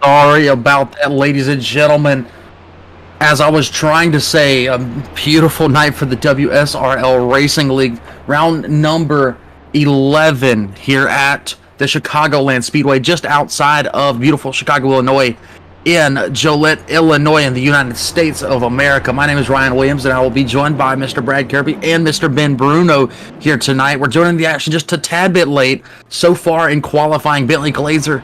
Sorry about that, ladies and gentlemen. As I was trying to say, a beautiful night for the WSRL Racing League, round number 11 here at the Chicagoland Speedway, just outside of beautiful Chicago, Illinois, in Joliet, Illinois, in the United States of America. My name is Ryan Williams, and I will be joined by Mr. Brad Kirby and Mr. Ben Bruno here tonight. We're joining the action just a tad bit late. So far in qualifying, Bentley Glazer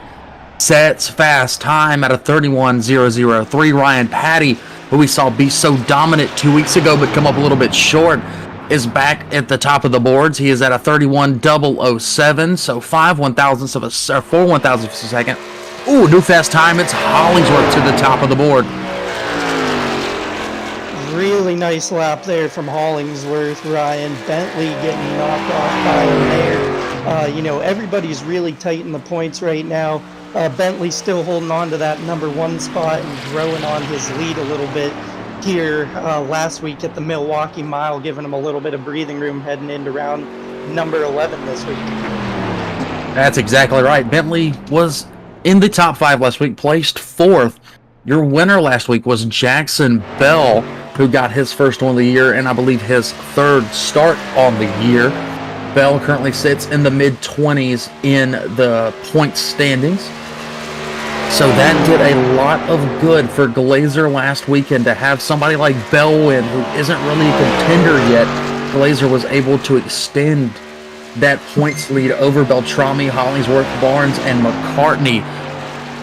sets fast time at a 31.003. Ryan Patty, who we saw be so dominant 2 weeks ago but come up a little bit short, is back at the top of the boards. He is at a 31.007, so 4 1,000ths of a second. Ooh, new fast time. It's Hollingsworth to the top of the board. Really nice lap there from Hollingsworth. Ryan Bentley getting knocked off by a mare. Everybody's really tight in the points right now. Bentley still holding on to that number 1 spot and growing on his lead a little bit here last week at the Milwaukee Mile, giving him a little bit of breathing room heading into round number 11 this week. That's exactly right. Bentley was in the top 5 last week, placed 4th. Your winner last week was Jackson Bell, who got his first one of the year and I believe his 3rd start on the year. Bell currently sits in the mid-20s in the point standings. So that did a lot of good for Glazer last weekend to have somebody like Bell win, who isn't really a contender yet. Glazer was able to extend that points lead over Beltrami, Hollingsworth, Barnes, and McCartney,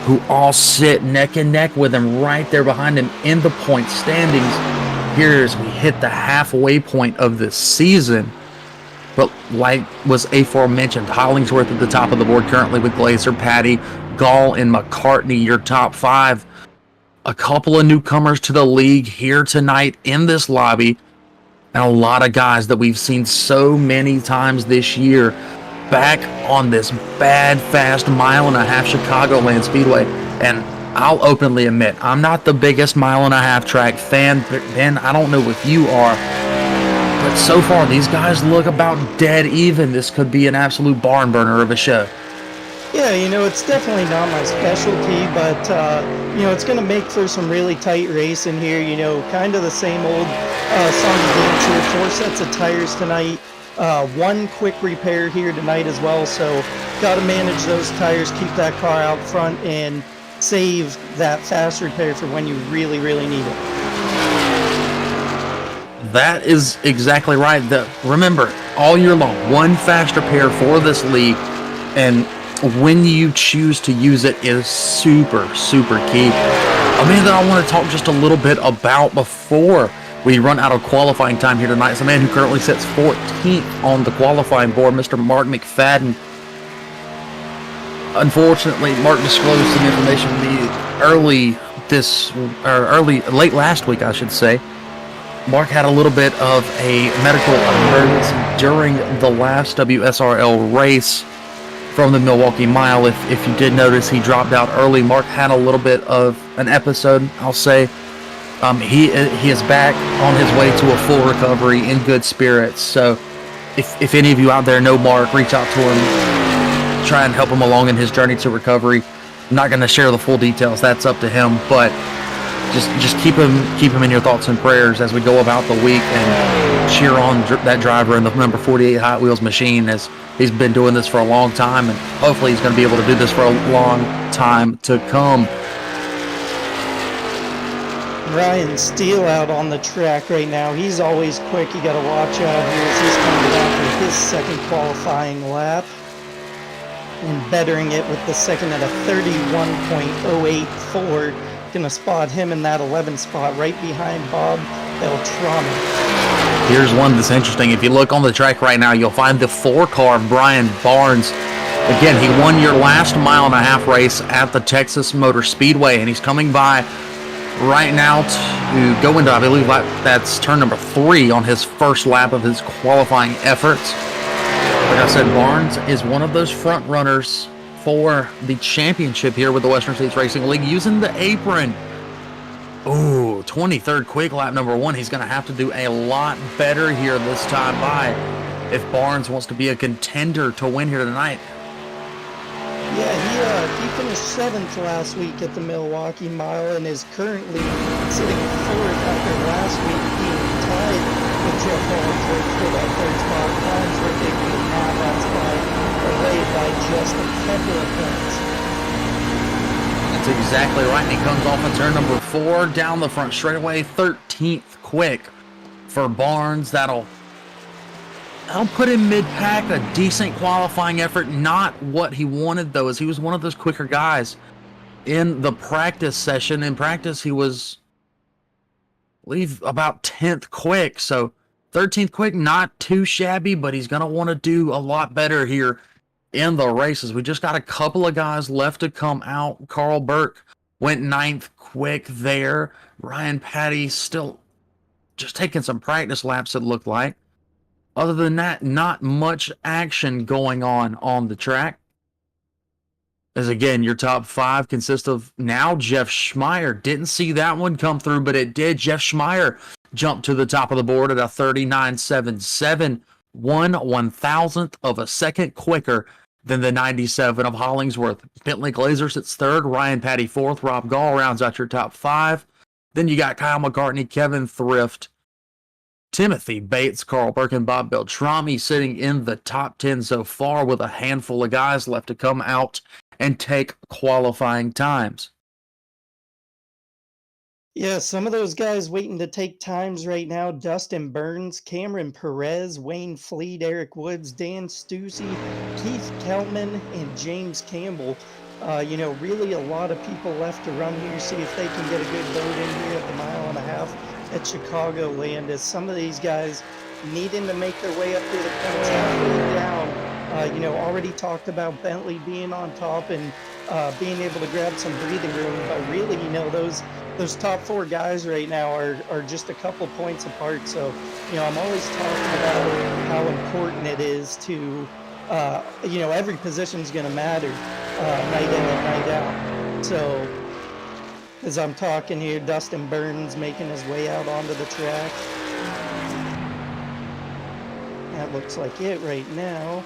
who all sit neck and neck with him right there behind him in the point standings. Here as we hit the halfway point of this season. But like was aforementioned, Hollingsworth at the top of the board currently with Glazer, Patty, Gall, and McCartney, your top 5. A couple of newcomers to the league here tonight in this lobby. And a lot of guys that we've seen so many times this year back on this bad, fast mile-and-a-half Chicagoland Speedway. And I'll openly admit, I'm not the biggest mile-and-a-half track fan. Ben, I don't know if you are. But so far, these guys look about dead even. This could be an absolute barn burner of a show. Yeah, it's definitely not my specialty, but, it's going to make for some really tight racing here. Kind of the same old song and dance here. 4 sets of tires tonight. 1 quick repair here tonight as well, so got to manage those tires, keep that car out front, and save that fast repair for when you really, really need it. That is exactly right. Remember, all year long, 1 fast repair for this league, and when you choose to use it is super, super key. A man that I want to talk just a little bit about before we run out of qualifying time here tonight is a man who currently sits 14th on the qualifying board, Mr. Mark McFadden. Unfortunately, Mark disclosed some information late last week, I should say. Mark had a little bit of a medical emergency during the last WSRL race from the Milwaukee Mile. If you did notice, he dropped out early. Mark had a little bit of an episode, I'll say. He is back on his way to a full recovery in good spirits. So if any of you out there know Mark, reach out to him. Try and help him along in his journey to recovery. I'm not going to share the full details. That's up to him. But just keep him in your thoughts and prayers as we go about the week and cheer on that driver in the number 48 Hot Wheels machine, as he's been doing this for a long time, and hopefully he's going to be able to do this for a long time to come. Ryan Steele out on the track right now. He's always quick. You got to watch out here as he's coming back with his 2nd qualifying lap and bettering it with the 2nd at a 31.084. Gonna spot him in that 11th spot right behind Bob Beltrami. Here's one that's interesting. If you look on the track right now, you'll find the 4-car Brian Barnes. Again, he won your last mile-and-a-half race at the Texas Motor Speedway, and he's coming by right now to go into, I believe that's turn number 3 on his first lap of his qualifying efforts. Like I said, Barnes is one of those front runners for the championship here with the Western States Racing League using the apron. Oh, 23rd quick lap number 1. He's going to have to do a lot better here this time by if Barnes wants to be a contender to win here tonight. Yeah, He finished 7th last week at the Milwaukee Mile and is currently sitting 4th after last week being tied with Jeff Hollingsworth for that 3rd spot. Hollingsworth able to nab that spot away by just a couple of points. That's exactly right. And he comes off in turn number 4 down the front straightaway, 13th quick for Barnes. That'll put him mid-pack, a decent qualifying effort. Not what he wanted, though, as he was one of those quicker guys in the practice session. In practice, he was, I believe, about 10th quick. So 13th quick, not too shabby, but he's going to want to do a lot better here in the races. We just got a couple of guys left to come out. Carl Burke went 9th quick there. Ryan Patty still just taking some practice laps, it looked like. Other than that, not much action going on the track. As again, your top 5 consists of now Jeff Schmeier. Didn't see that one come through, but it did. Jeff Schmeier jumped to the top of the board at a 39.77, 1/1000th of a second quicker than the 97 of Hollingsworth. Bentley Glazer sits 3rd, Ryan Patty 4th, Rob Gall rounds out your top 5. Then you got Kyle McCartney, Kevin Thrift, Timothy Bates, Carl Burke, and Bob Beltrami sitting in the top 10 so far, with a handful of guys left to come out and take qualifying times. Yeah, some of those guys waiting to take times right now: Dustin Burns, Cameron Perez, Wayne Fleet, Eric Woods, Dan Stussy, Keith Keltman, and James Campbell. Really a lot of people left to run here, see if they can get a good load in here at the 1.5 miles at Chicagoland, as some of these guys needing to make their way up through the points halfway down. Already talked about Bentley being on top and being able to grab some breathing room, but really, those top 4 guys right now are just a couple points apart. So, I'm always talking about how important it is to, every position's going to matter night in and night out. So, as I'm talking here, Dustin Burns making his way out onto the track. That looks like it right now.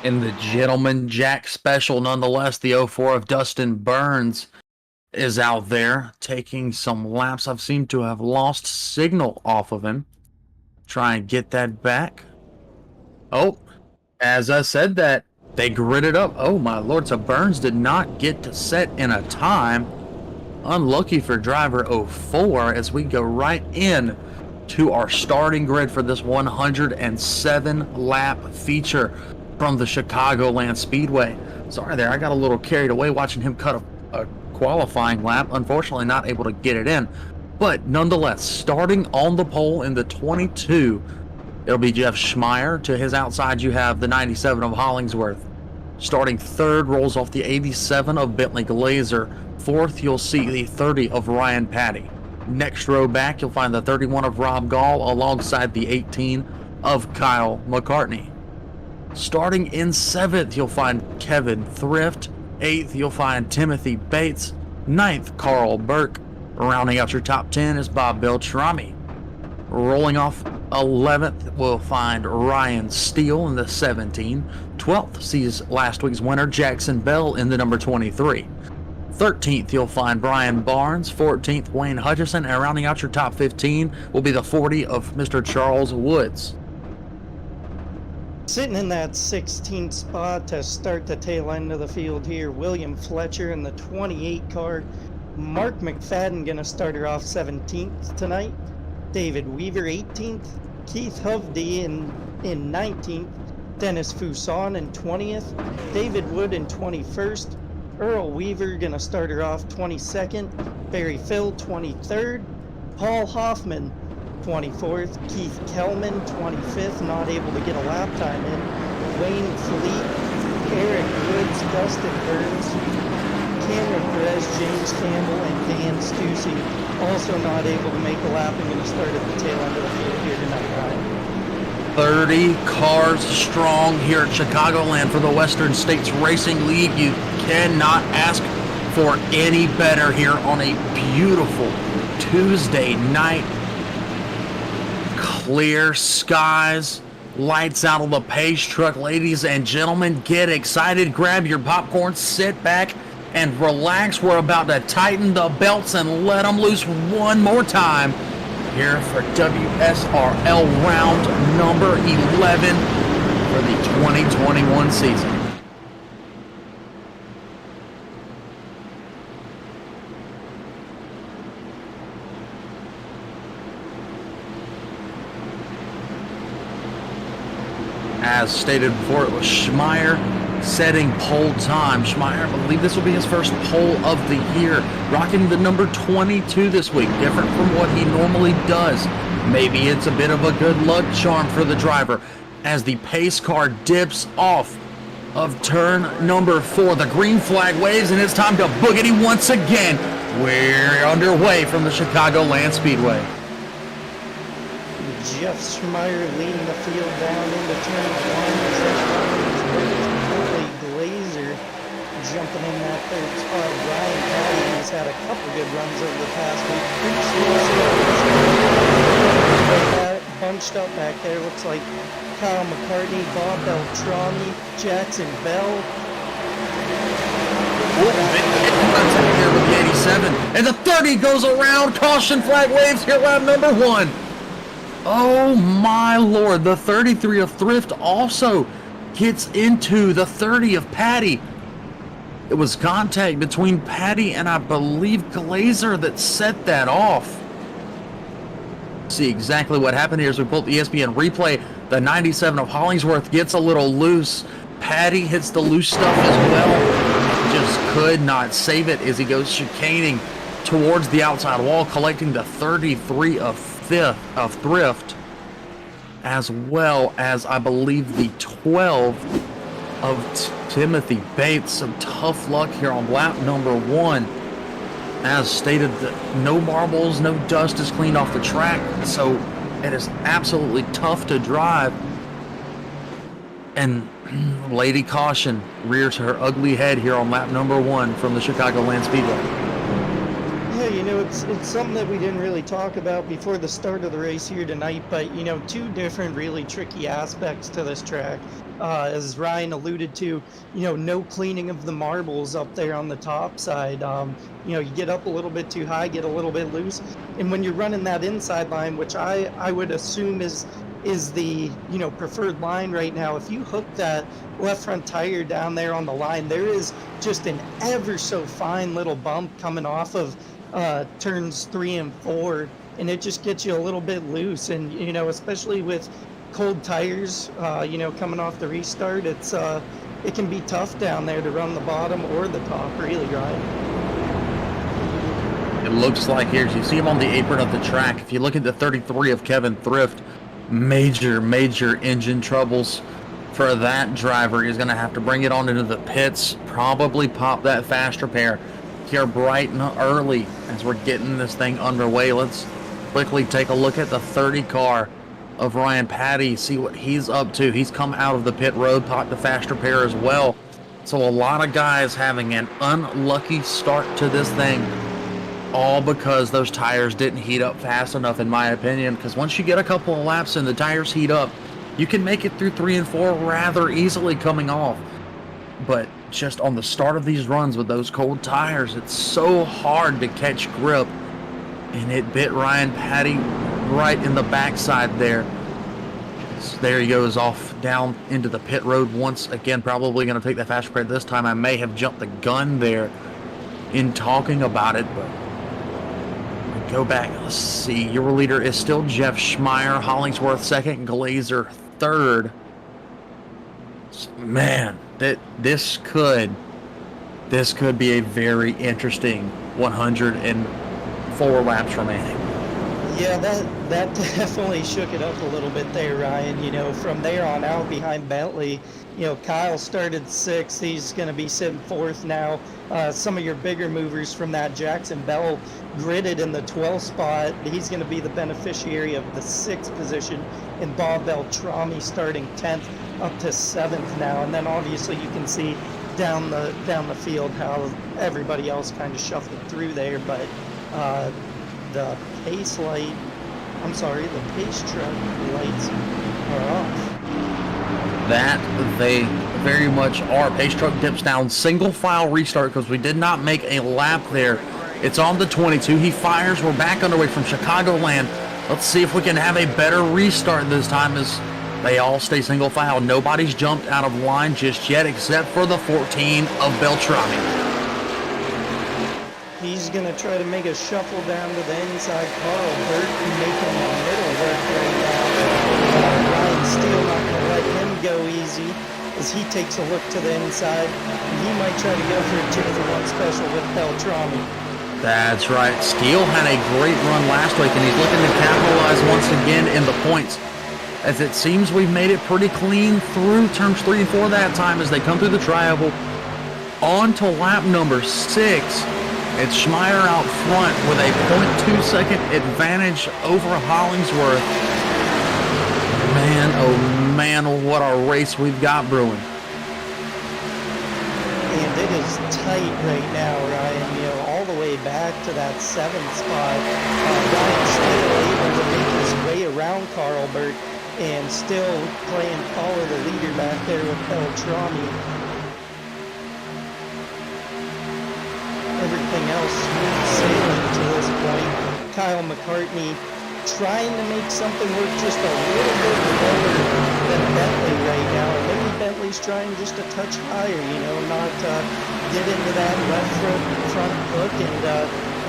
In the Gentleman Jack Special, nonetheless, the 04 of Dustin Burns is out there taking some laps. I've seemed to have lost signal off of him. Try and get that back. Oh, as I said that, they gridded up. Oh my lord, so Burns did not get to set in a time. Unlucky for driver 04, as we go right in to our starting grid for this 107 lap feature from the Chicagoland Speedway. Sorry there, I got a little carried away watching him cut a qualifying lap. Unfortunately, not able to get it in. But nonetheless, starting on the pole in the 22, it'll be Jeff Schmeier. To his outside, you have the 97 of Hollingsworth. Starting 3rd, rolls off the 87 of Bentley Glazer. 4th, you'll see the 30 of Ryan Patty. Next row back, you'll find the 31 of Rob Gall alongside the 18 of Kyle McCartney. Starting in 7th, you'll find Kevin Thrift. 8th, you'll find Timothy Bates. 9th, Carl Burke. Rounding out your top 10 is Bob Beltrami. Rolling off 11th, we'll find Ryan Steele in the 17. 12th sees last week's winner Jackson Bell in the number 23. 13th, you'll find Brian Barnes. 14th, Wayne Hutchison. And rounding out your top 15 will be the 40 of Mr. Charles Woods. Sitting in that 16th spot to start the tail end of the field here, William Fletcher in the 28 car. Mark McFadden going to start her off 17th tonight. David Weaver 18th. Keith Hovde in 19th. Dennis Fuson in 20th. David Wood in 21st. Earl Weaver going to start her off 22nd. Barry Phil 23rd. Paul Hoffman 24th. Keith Kelman 25th, not able to get a lap time in. Wayne Fleet, Eric Woods, Dustin Burns, Cameron Perez, James Campbell, and Dan Stussy also not able to make a lap and going to start at the tail end of the field here tonight, Ryan. 30 cars strong here at Chicagoland for the Western States Racing League. You cannot ask for any better here on a beautiful Tuesday night. Clear skies, Lights out on the pace truck, ladies and gentlemen. Get excited, grab your popcorn, sit back, and relax. We're about to tighten the belts and let them loose one more time here for WSRL round number 11 for the 2021 season. As stated before, it was Schmeier setting pole time. Schmeier, I believe this will be his first pole of the year, rocking the number 22 this week, different from what he normally does. Maybe it's a bit of a good luck charm for the driver as the pace car dips off of turn number 4. The green flag waves and it's time to boogity once again. We're underway from the Chicagoland Speedway. Jeff Schmeier leading the field down into turn 1. Glazer jumping in that third spot. Ryan Patty has had a couple good runs over the past week. Bunched up back there. Looks like Kyle McCartney, Bob Beltrami, Jackson Bell. Here with the 87. And the 30 goes around. Caution flag waves here, lap number 1. Oh my lord, the 33 of Thrift also gets into the 30 of Patty. It was contact between Patty and I believe Glazer that set that off. See exactly what happened here as we pull up the ESPN replay. The 97 of Hollingsworth gets a little loose. Patty hits the loose stuff as well. Just could not save it as he goes chicaning towards the outside wall, collecting the 33 of Thrift, as well as I believe the 12 of Timothy Bates. Some tough luck here on lap number 1. As stated, no marbles, no dust is cleaned off the track, so it is absolutely tough to drive. And Lady Caution rears her ugly head here on lap number 1 from the Chicagoland Speedway. Yeah, you know, it's something that we didn't really talk about before the start of the race here tonight, but, you know, two different really tricky aspects to this track. As Ryan alluded to, you know, no cleaning of the marbles up there on the top side. You know, you get up a little bit too high, get a little bit loose, and when you're running that inside line, which I would assume is the, you know, preferred line right now, if you hook that left front tire down there on the line, there is just an ever so fine little bump coming off of turns 3 and 4, and it just gets you a little bit loose. And, you know, especially with cold tires, you know, coming off the restart, it can be tough down there to run the bottom or the top, really, Ryan. It looks like here, as you see him on the apron of the track, if you look at the 33 of Kevin Thrift, major engine troubles for that driver. He's going to have to bring it on into the pits, probably pop that fast repair here bright and early as we're getting this thing underway. Let's quickly take a look at the 30 car of Ryan Patty, see what he's up to. He's come out of the pit road, popped the fast repair as well. So a lot of guys having an unlucky start to this thing, all because those tires didn't heat up fast enough, in my opinion. Because once you get a couple of laps and the tires heat up, you can make it through 3 and 4 rather easily coming off. But just on the start of these runs with those cold tires, it's so hard to catch grip. And it bit Ryan Patty right in the backside there. So there he goes off down into the pit road once again, probably going to take that fast repair this time. I may have jumped the gun there in talking about it, but go back. Let's see. Your leader is still Jeff Schmeier. Hollingsworth second. Glazer third. Man, this could be a very interesting 104 laps remaining. Yeah, that definitely shook it up a little bit there, Ryan. You know, from there on out behind Bentley, you know, Kyle started 6th. He's going to be sitting 4th now. Some of your bigger movers from that, Jackson Bell gridded in the 12th spot. He's going to be the beneficiary of the 6th position. And Bob Beltrami starting 10th up to 7th now. And then obviously you can see down the field how everybody else kind of shuffled through there. But the pace truck lights are off. That they very much are. Pace truck dips down, single file restart because we did not make a lap there. It's on the 22. He fires. We're back underway from Chicagoland. Let's see if we can have a better restart this time as they all stay single file. Nobody's jumped out of line just yet except for the 14 of Beltrami. He's going to try to make a shuffle down to the inside. Carl Burt making the middle work right now. Ryan Steele not going to let him go easy as he takes a look to the inside. And he might try to go for a 2-for-1 special with Beltrami. That's right. Steele had a great run last week, and he's looking to capitalize once again in the points. As it seems we've made it pretty clean through turns 3 and 4 that time as they come through the tri-oval. On to lap number 6. It's Schmeier out front with a 0.2 second advantage over Hollingsworth. Man, oh man, what a race we've got brewing. And it is tight right now, Ryan. You know, all the way back to that 7th spot. Ryan still able to make his way around Carl Burt and still playing follow the leader back there with Beltrami. Everything else smooth sailing to this point. Kyle McCartney trying to make something work just a little bit lower than Bentley right now. Or maybe Bentley's trying just a touch higher, you know, not get into that left front hook and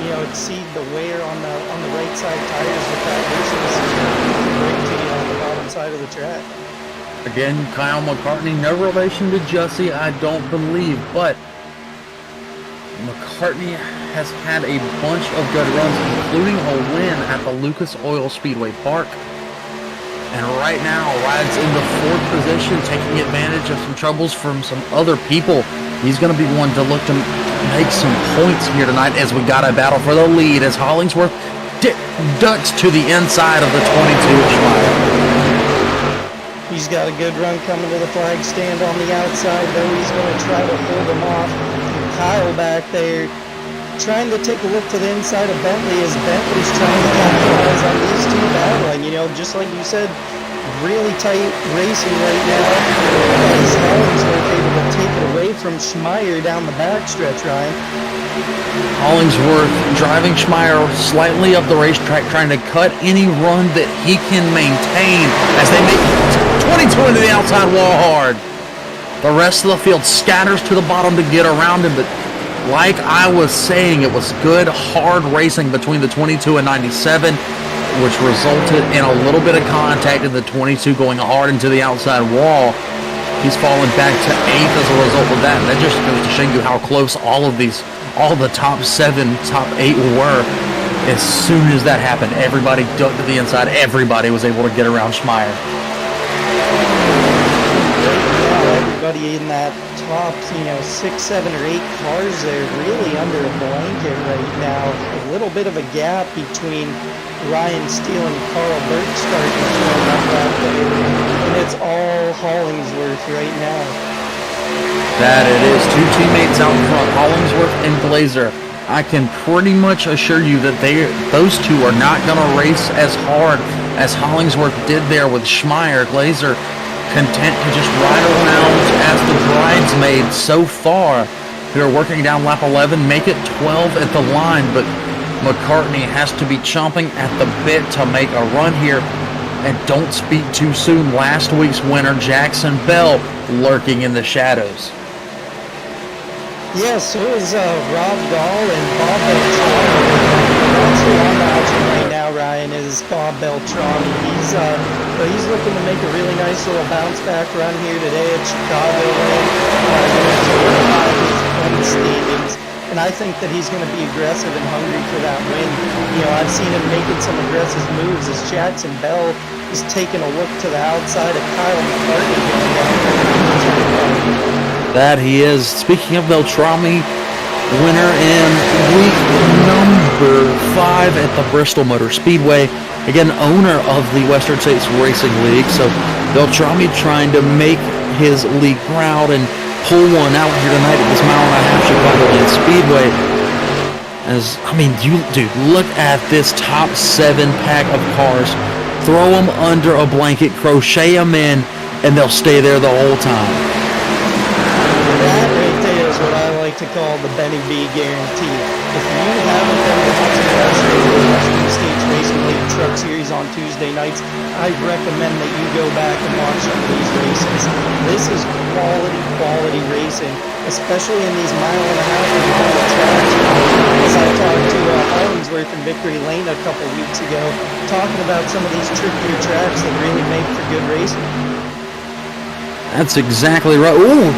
you know, exceed the wear on the right side tires with that racing system. Brake to you on the bottom side of the track. Again, Kyle McCartney, no relation to Jussie, I don't believe, but McCartney has had a bunch of good runs, including a win at the Lucas Oil Speedway Park. And right now, rides in the 4th position, taking advantage of some troubles from some other people. He's going to be one to look to make some points here tonight as we got a battle for the lead as Hollingsworth ducks to the inside of the 22 of Schmeier. He's got a good run coming to the flag stand on the outside, though he's going to try to hold him off. Kyle back there trying to take a look to the inside of Bentley as Bentley's trying to capitalize on these two battling. You know, just like you said, really tight racing right now. As Hollingsworth able to take it away from Schmeier down the backstretch, Ryan. Hollingsworth driving Schmeier slightly up the racetrack, trying to cut any run that he can maintain as they make 22 into the outside wall hard. The rest of the field scatters to the bottom to get around him, but like I was saying, it was good, hard racing between the 22 and 97, which resulted in a little bit of contact in the 22 going hard into the outside wall. He's fallen back to 8th as a result of that, and that just goes to show you how close all the top 7, top 8 were. As soon as that happened, everybody ducked to the inside. Everybody was able to get around Schmeier. Everybody in that top, 6, 7, or 8 cars there really under a blanket right now. A little bit of a gap between Ryan Steele and Carl Burt starting to form up that there. And it's all Hollingsworth right now. That it is. 2 teammates out front, Hollingsworth and Glazer. I can pretty much assure you that those two are not going to race as hard as Hollingsworth did there with Schmeier. Glazer content to just ride around as the bridesmaid so far. We are working down lap 11, make it 12 at the line, but McCartney has to be chomping at the bit to make a run here. And don't speak too soon, last week's winner, Jackson Bell, lurking in the shadows. Yes, so is Rob Gall and Bob Beltrami. Actually on the action right now, Ryan, is Bob Beltrami. He's looking to make a really nice little bounce back run here today at Chicagoland. To standings, and I think that he's going to be aggressive and hungry for that win. I've seen him making some aggressive moves as Jackson Bell is taking a look to the outside of Kyle McCartney going down. That he is. Speaking of Beltrami, winner in week number 5 at the Bristol Motor Speedway. Again, owner of the Western States Racing League. So Beltrami trying to make his league proud and pull one out here tonight at this mile-and-a-half Chicagoland Speedway. Look at this top 7 pack of cars. Throw them under a blanket, crochet them in, and they'll stay there the whole time. That right there is what I like to call the Benny B guarantee. If you haven't been watching the rest of the Western States Racing League Truck Series on Tuesday nights, I recommend that you go back and watch some of these races. This is quality racing, especially in these mile-and-a-half and mile tracks. As I talked to Hollingsworth and Victory Lane a couple weeks ago, talking about some of these trickier tracks that really make for good racing. That's exactly right. Ooh,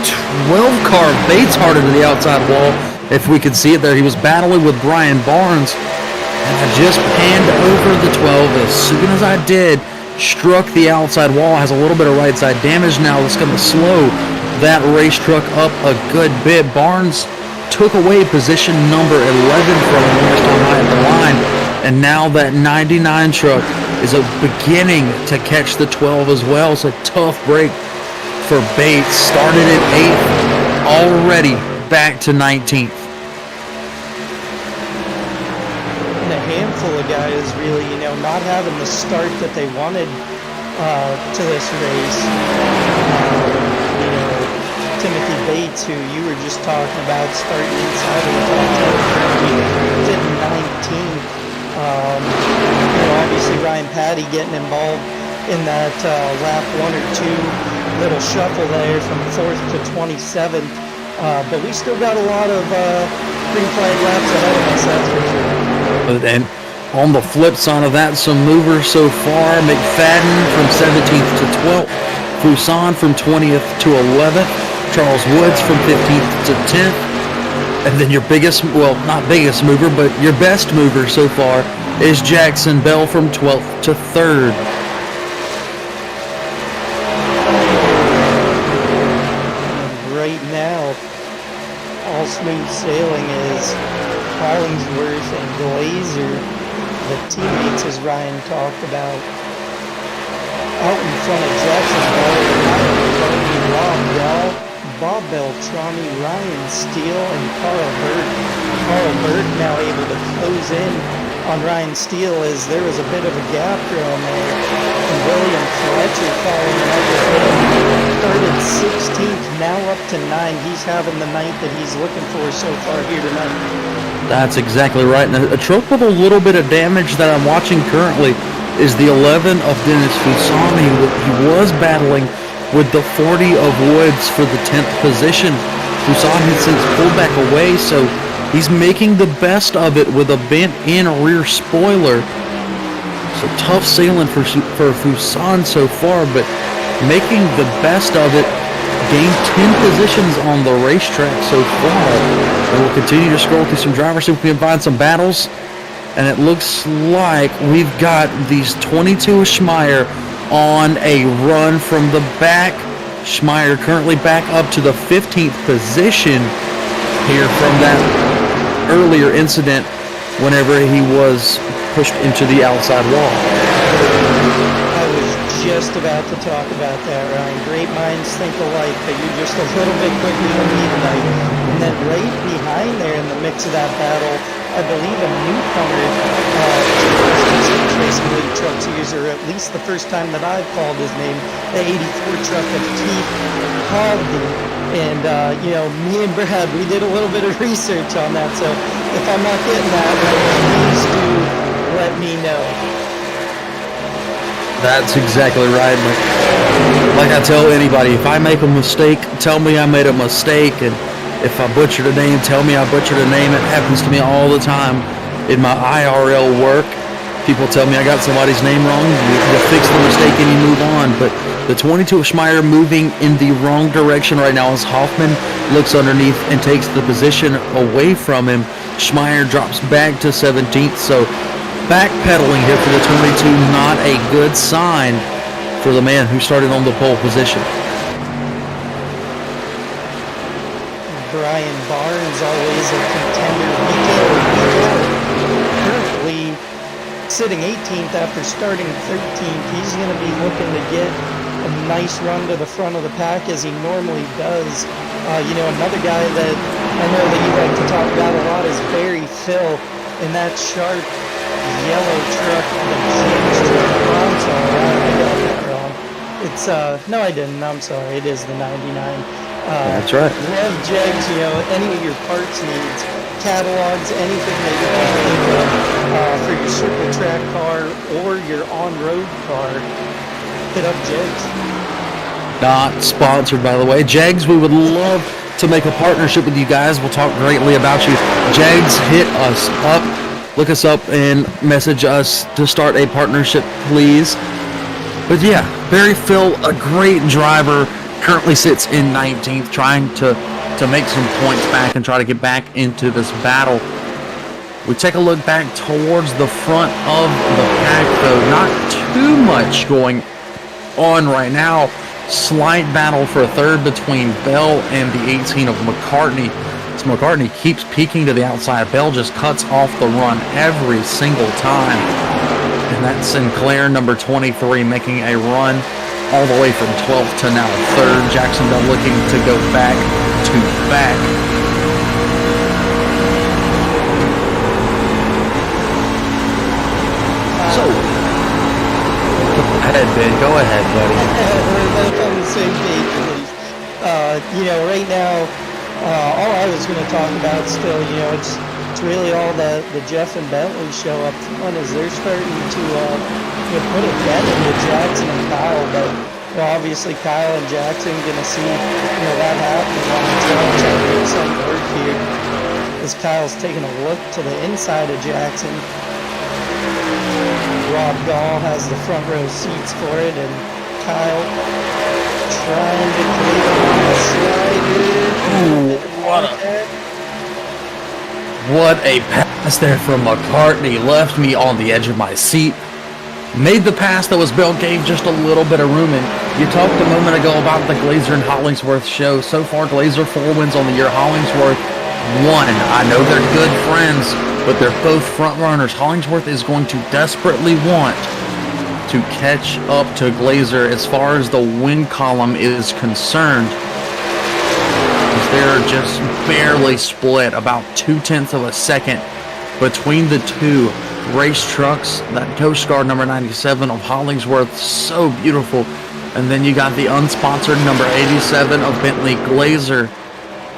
12 car Bates hard into the outside wall. If we could see it there, he was battling with Brian Barnes. And I just panned over the 12. As soon as I did, struck the outside wall. Has a little bit of right side damage now. That's going to slow that race truck up a good bit. Barnes took away position number 11 from him last time high at the line. And now that 99 truck is beginning to catch the 12 as well. It's a tough break for Bates. Started at 8th, already back to 19th. And a handful of guys really, not having the start that they wanted to this race. Timothy Bates, who you were just talking about, starting inside of the top 10, getting 19th. Obviously Ryan Patty getting involved in that lap 1 or 2 little shuffle there from 4th to 27th, but we still got a lot of green flag laps ahead of us, that's for sure. And on the flip side of that, some movers so far. McFadden from 17th to 12th, Fuson from 20th to 11th, Charles Woods from 15th to 10th, and then your biggest, well, not biggest mover, but your best mover so far is Jackson Bell from 12th to 3rd. All smooth sailing is Hollingsworth and Glazer, the teammates as Ryan talked about. Out in front of Jackson Bell, Bob Beltrami, Ryan Steele, and Carl Berg. Carl Berg now able to close in on Ryan Steele as there was a bit of a gap growing there. And William Fletcher following up with him. Started 16th, now up to 9. He's having the night that he's looking for so far here tonight. That's exactly right. And a truck with a little bit of damage that I'm watching currently is the 11 of Dennis Fusani. He was battling with the 40 of Woods for the 10th position. Fusani has since pulled back away, so he's making the best of it with a bent-in rear spoiler. So tough sailing for Fuson so far, but making the best of it. Gained 10 positions on the racetrack so far. And we'll continue to scroll through some drivers, see if we can find some battles. And it looks like we've got these 22 of Schmeier on a run from the back. Schmeier currently back up to the 15th position here from that earlier incident whenever he was pushed into the outside wall. Just about to talk about that, Ryan. Great minds think alike, but you're just a little bit quicker than me tonight. And then right behind there in the mix of that battle, I believe a newcomer to Racing League Truck Series, or at least the first time that I've called his name, the 84 truck of Keith Haldy. And, me and Brad, we did a little bit of research on that, so if I'm not getting that right, please do let me know. That's exactly right. Like I tell anybody, if I make a mistake, tell me I made a mistake. And if I butchered a name, tell me I butchered a name. It happens to me all the time in my IRL work. People tell me I got somebody's name wrong. You fix the mistake and you move on. But the 22 of Schmeier moving in the wrong direction right now as Hoffman looks underneath and takes the position away from him. Schmeier drops back to 17th. So backpedaling here for the 22, not a good sign for the man who started on the pole position. Brian Barnes, always a contender. Currently sitting 18th after starting 13th. He's going to be looking to get a nice run to the front of the pack as he normally does. Another guy that I know that you like to talk about a lot is Barry Phil in that sharp yellow truck, the James truck. I'm sorry, I got that wrong. It's no, I didn't. I'm sorry. It is the 99. That's right. Love Jegs. Any of your parts needs, catalogs, anything that you can think of for your circle track car or your on-road car, hit up Jegs. Not sponsored, by the way. Jags, we would love to make a partnership with you guys. We'll talk greatly about you. Jags, hit us up, look us up, and message us to start a partnership, please. But yeah, Barry Phil, a great driver, currently sits in 19th, trying to make some points back and try to get back into this battle. We take a look back towards the front of the pack, though. Not too much going on right now. Slight battle for a third between Bell and the 18 of McCartney. So McCartney keeps peeking to the outside. Bell just cuts off the run every single time. And that's Sinclair, number 23, making a run all the way from 12th to now 3rd. Jackson Bell looking to go back to back. So, go ahead, Ben. Go ahead, buddy. We're both on the same page, at least. Right now, all I was going to talk about still, it's really all the Jeff and Bentley show up front as they're starting to put a dent into Jackson and Kyle. But obviously Kyle and Jackson going to see that happening on the trail, trying to make something work here. As Kyle's taking a look to the inside of Jackson. Rob Gall has the front row seats for it, and Kyle trying to clear on the slider. What a pass there from McCartney. Left me on the edge of my seat. Made the pass that was Bell, gave just a little bit of room. And you talked a moment ago about the Glazer and Hollingsworth show. So far, Glazer 4 wins on the year. Hollingsworth 1. I know they're good friends, but they're both front runners. Hollingsworth is going to desperately want to catch up to Glazer as far as the win column is concerned. They're just barely split, about 0.2 of a second between the two race trucks. That Coast Guard number 97 of Hollingsworth, so beautiful. And then you got the unsponsored number 87 of Bentley Glazer,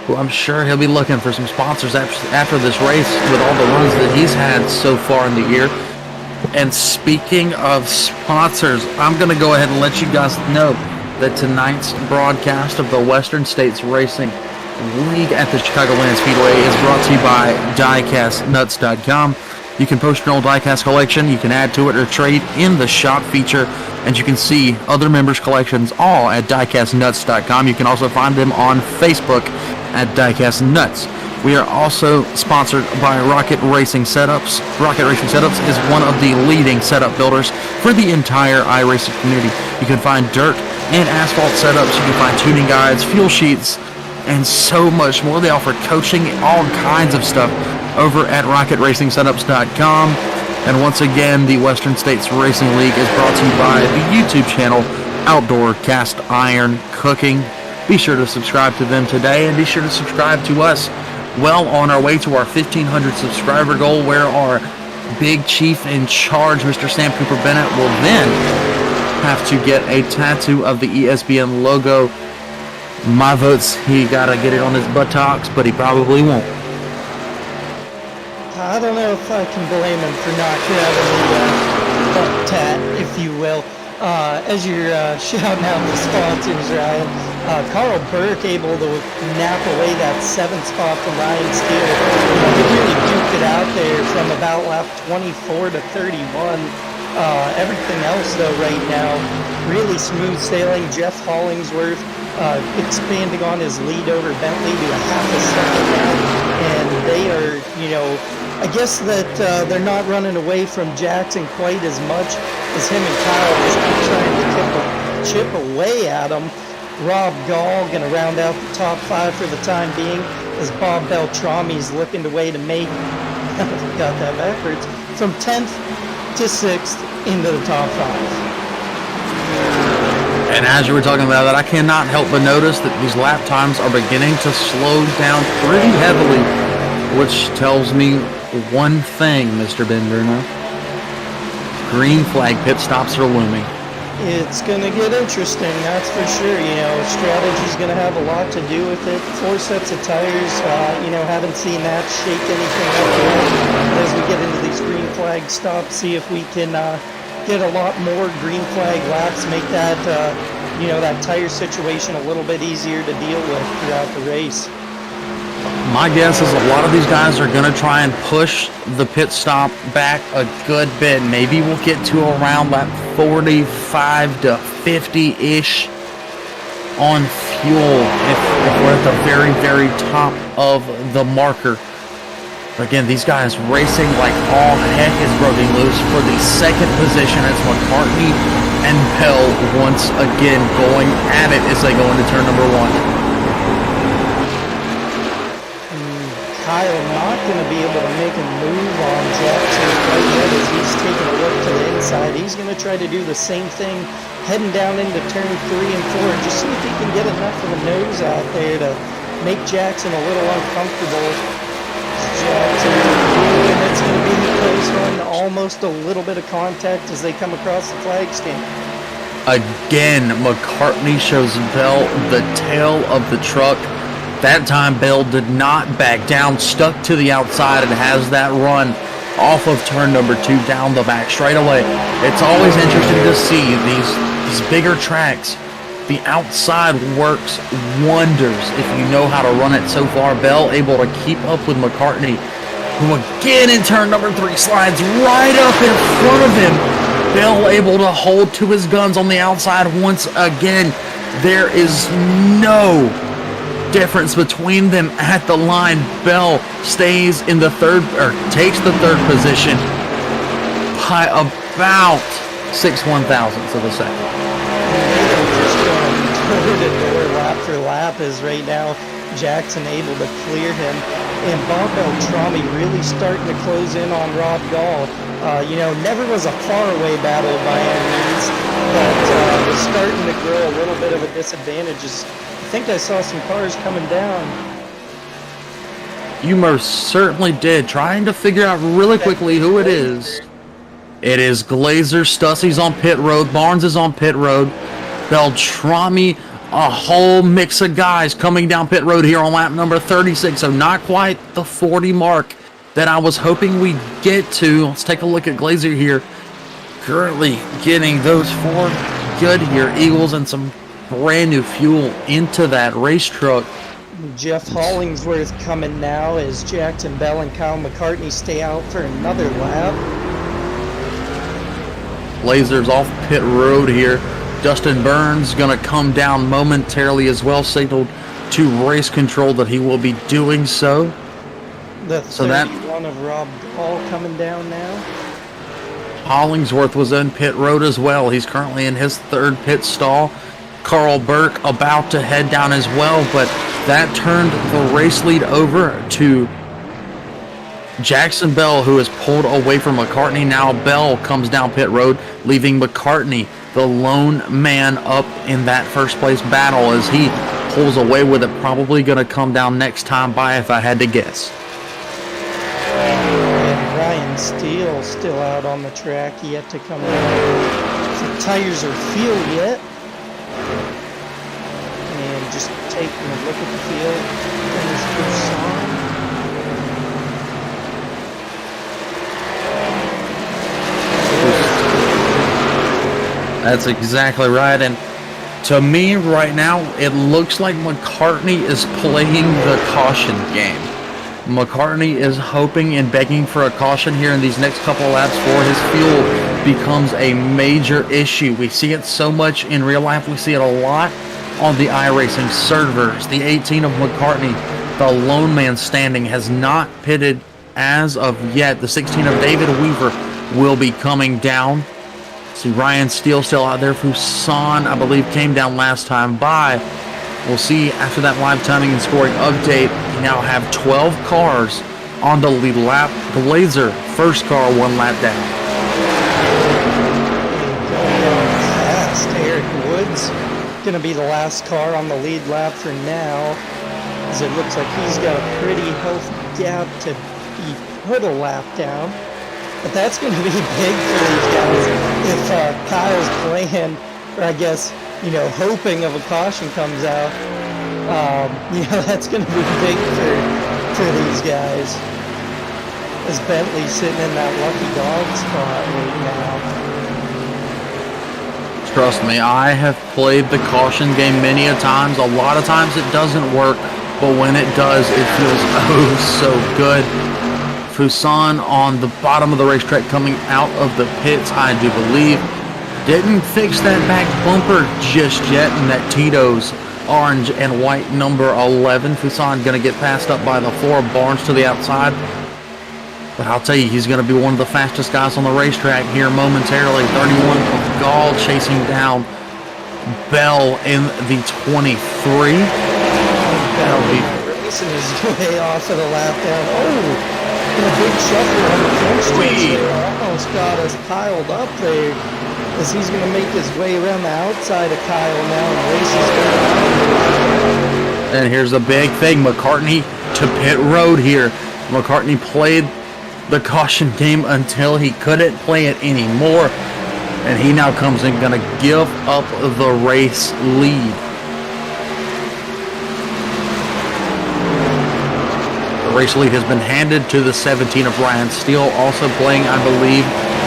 who I'm sure he'll be looking for some sponsors after this race with all the runs that he's had so far in the year. And speaking of sponsors, I'm going to go ahead and let you guys know that tonight's broadcast of the Western States Racing League at the Chicagoland Speedway is brought to you by diecastnuts.com. You can post your old diecast collection, you can add to it or trade in the shop feature, and you can see other members' collections all at diecastnuts.com. You can also find them on Facebook at diecastnuts. We are also sponsored by Rocket Racing Setups. Rocket Racing Setups is one of the leading setup builders for the entire iRacing community. You can find dirt and asphalt setups, you can find tuning guides, fuel sheets, and so much more. They offer coaching, all kinds of stuff over at rocketracingsetups.com. And once again, the Western States Racing League is brought to you by the YouTube channel Outdoor Cast Iron Cooking. Be sure to subscribe to them today, and be sure to subscribe to us. Well on our way to our 1,500 subscriber goal, where our big chief in charge, Mr. Sam Cooper Bennett, will then have to get a tattoo of the ESPN logo. My vote's he gotta get it on his buttocks, but he probably won't. I don't know if I can blame him for not having the butt tat, if you will. As you're shouting out the sponsors, Ryan, Carl Burke able to nap away that 7th spot from Ryan Steele. He really duked it out there from about lap 24 to 31. Everything else, though, right now, really smooth sailing. Jeff Hollingsworth expanding on his lead over Bentley to a half a second now. And they are, I guess that they're not running away from Jackson quite as much as him and Kyle are trying to chip away at him. Rob Gall going to round out the top 5 for the time being, as Bob Beltrami's looking to way to make, got that backwards, from 10th to 6th into the top 5. And as you were talking about that, I cannot help but notice that these lap times are beginning to slow down pretty heavily, which tells me one thing, Mr. Ben Bruno. Green flag pit stops are looming. It's going to get interesting, that's for sure. You know, strategy's going to have a lot to do with it. 4 sets of tires, you know, haven't seen that shake anything up yet. As we get into these green flag stops, see if we can get a lot more green flag laps, make that, you know, that tire situation a little bit easier to deal with throughout the race. My guess is a lot of these guys are going to try and push the pit stop back a good bit. Maybe we'll get to around that 45 to 50-ish on fuel if we're at the very, very top of the marker. Again, these guys racing like all heck is broken loose for the second position as McCartney and Bell once again going at it as they go into turn number 1. Kyle not going to be able to make a move on Jackson quite yet as he's taking a look to the inside. He's going to try to do the same thing heading down into turn 3 and 4 and just see if he can get enough of a nose out there to make Jackson a little uncomfortable. Jackson, and it's going to be a close one, almost a little bit of contact as they come across the flag stand. Again, McCartney shows Bell the tail of the truck. That time, Bell did not back down, stuck to the outside, and has that run off of turn number 2 down the back straight away. It's always interesting to see these bigger tracks. The outside works wonders if you know how to run it so far. Bell able to keep up with McCartney, who again in turn number 3 slides right up in front of him. Bell able to hold to his guns on the outside once again. There is no difference between them at the line. Bell stays in the third, or takes the 3rd position by about 6/1000ths of a second. Just going door to door, lap for lap, is right now Jackson able to clear him, and Bob Beltrami really starting to close in on Rob Gall. You know, never was a faraway battle by any means, but was starting to grow a little bit of a disadvantage. I think I saw some cars coming down. You most certainly did. Trying to figure out really quickly who it is. It is Glazer. Stussey's on pit road. Barnes is on pit road. Beltrami, a whole mix of guys coming down pit road here on lap number 36. So not quite the 40 mark that I was hoping we'd get to. Let's take a look at Glazer here. Currently getting those 4 Goodyear Eagles and some brand new fuel into that race truck. Jeff Hollingsworth coming now as Jackson Bell and Kyle McCartney stay out for another lap. Blazers off pit road here. Dustin Burns going to come down momentarily as well. Signaled to race control that he will be doing so. The 31 of Rob Gall coming down now. Hollingsworth was in pit road as well. He's currently in his 3rd pit stall. Carl Burke about to head down as well, but that turned the race lead over to Jackson Bell, who is pulled away from McCartney. Now Bell comes down pit road, leaving McCartney the lone man up in that first place battle as he pulls away with it. Probably going to come down next time by if I had to guess. And Ryan Steele still out on the track, yet to come out. The tires are fueled yet. And just taking a look at the field. Finish this song. That's exactly right. And to me right now, it looks like McCartney is playing the caution game. McCartney is hoping and begging for a caution here in these next couple laps before his fuel becomes a major issue. We see it so much in real life. We see it a lot on the iRacing servers. The 18 of McCartney, the lone man standing, has not pitted as of yet. The 16 of David Weaver will be coming down. See Ryan Steele still out there. Fuson, I believe, came down last time by. We'll see after that live timing and scoring update. We now have 12 cars on the lead lap. Glazer, first car, 1 lap down. Fast. Eric Woods going to be the last car on the lead lap for now, as it looks like he's got a pretty healthy gap to be put a lap down. But that's going to be big for these guys if Kyle's playing or I guess, hoping of a caution comes out. That's going to be big for these guys. As Bentley's sitting in that lucky dog spot right now. Trust me, I have played the caution game many a times. A lot of times it doesn't work, but when it does, it feels oh so good. Fuson on the bottom of the racetrack coming out of the pits, I do believe. Didn't fix that back bumper just yet, and that Tito's orange and white number 11. Fuson going to get passed up by the 4 Barnes to the outside. But I'll tell you, he's going to be one of the fastest guys on the racetrack here momentarily. 31 of Gall chasing down Bell in the 23. That'll be racing his way off of the lap down. Oh, and a big shuffle on the French stretch there. Almost got us piled up there. As he's going to make his way around the outside of Kyle now and races. And here's the big thing, McCartney to pit road here. McCartney played the caution game until he couldn't play it anymore, and he now comes in going to give up the race lead. The race lead has been handed to the 17 of Ryan Steele, also playing, I believe,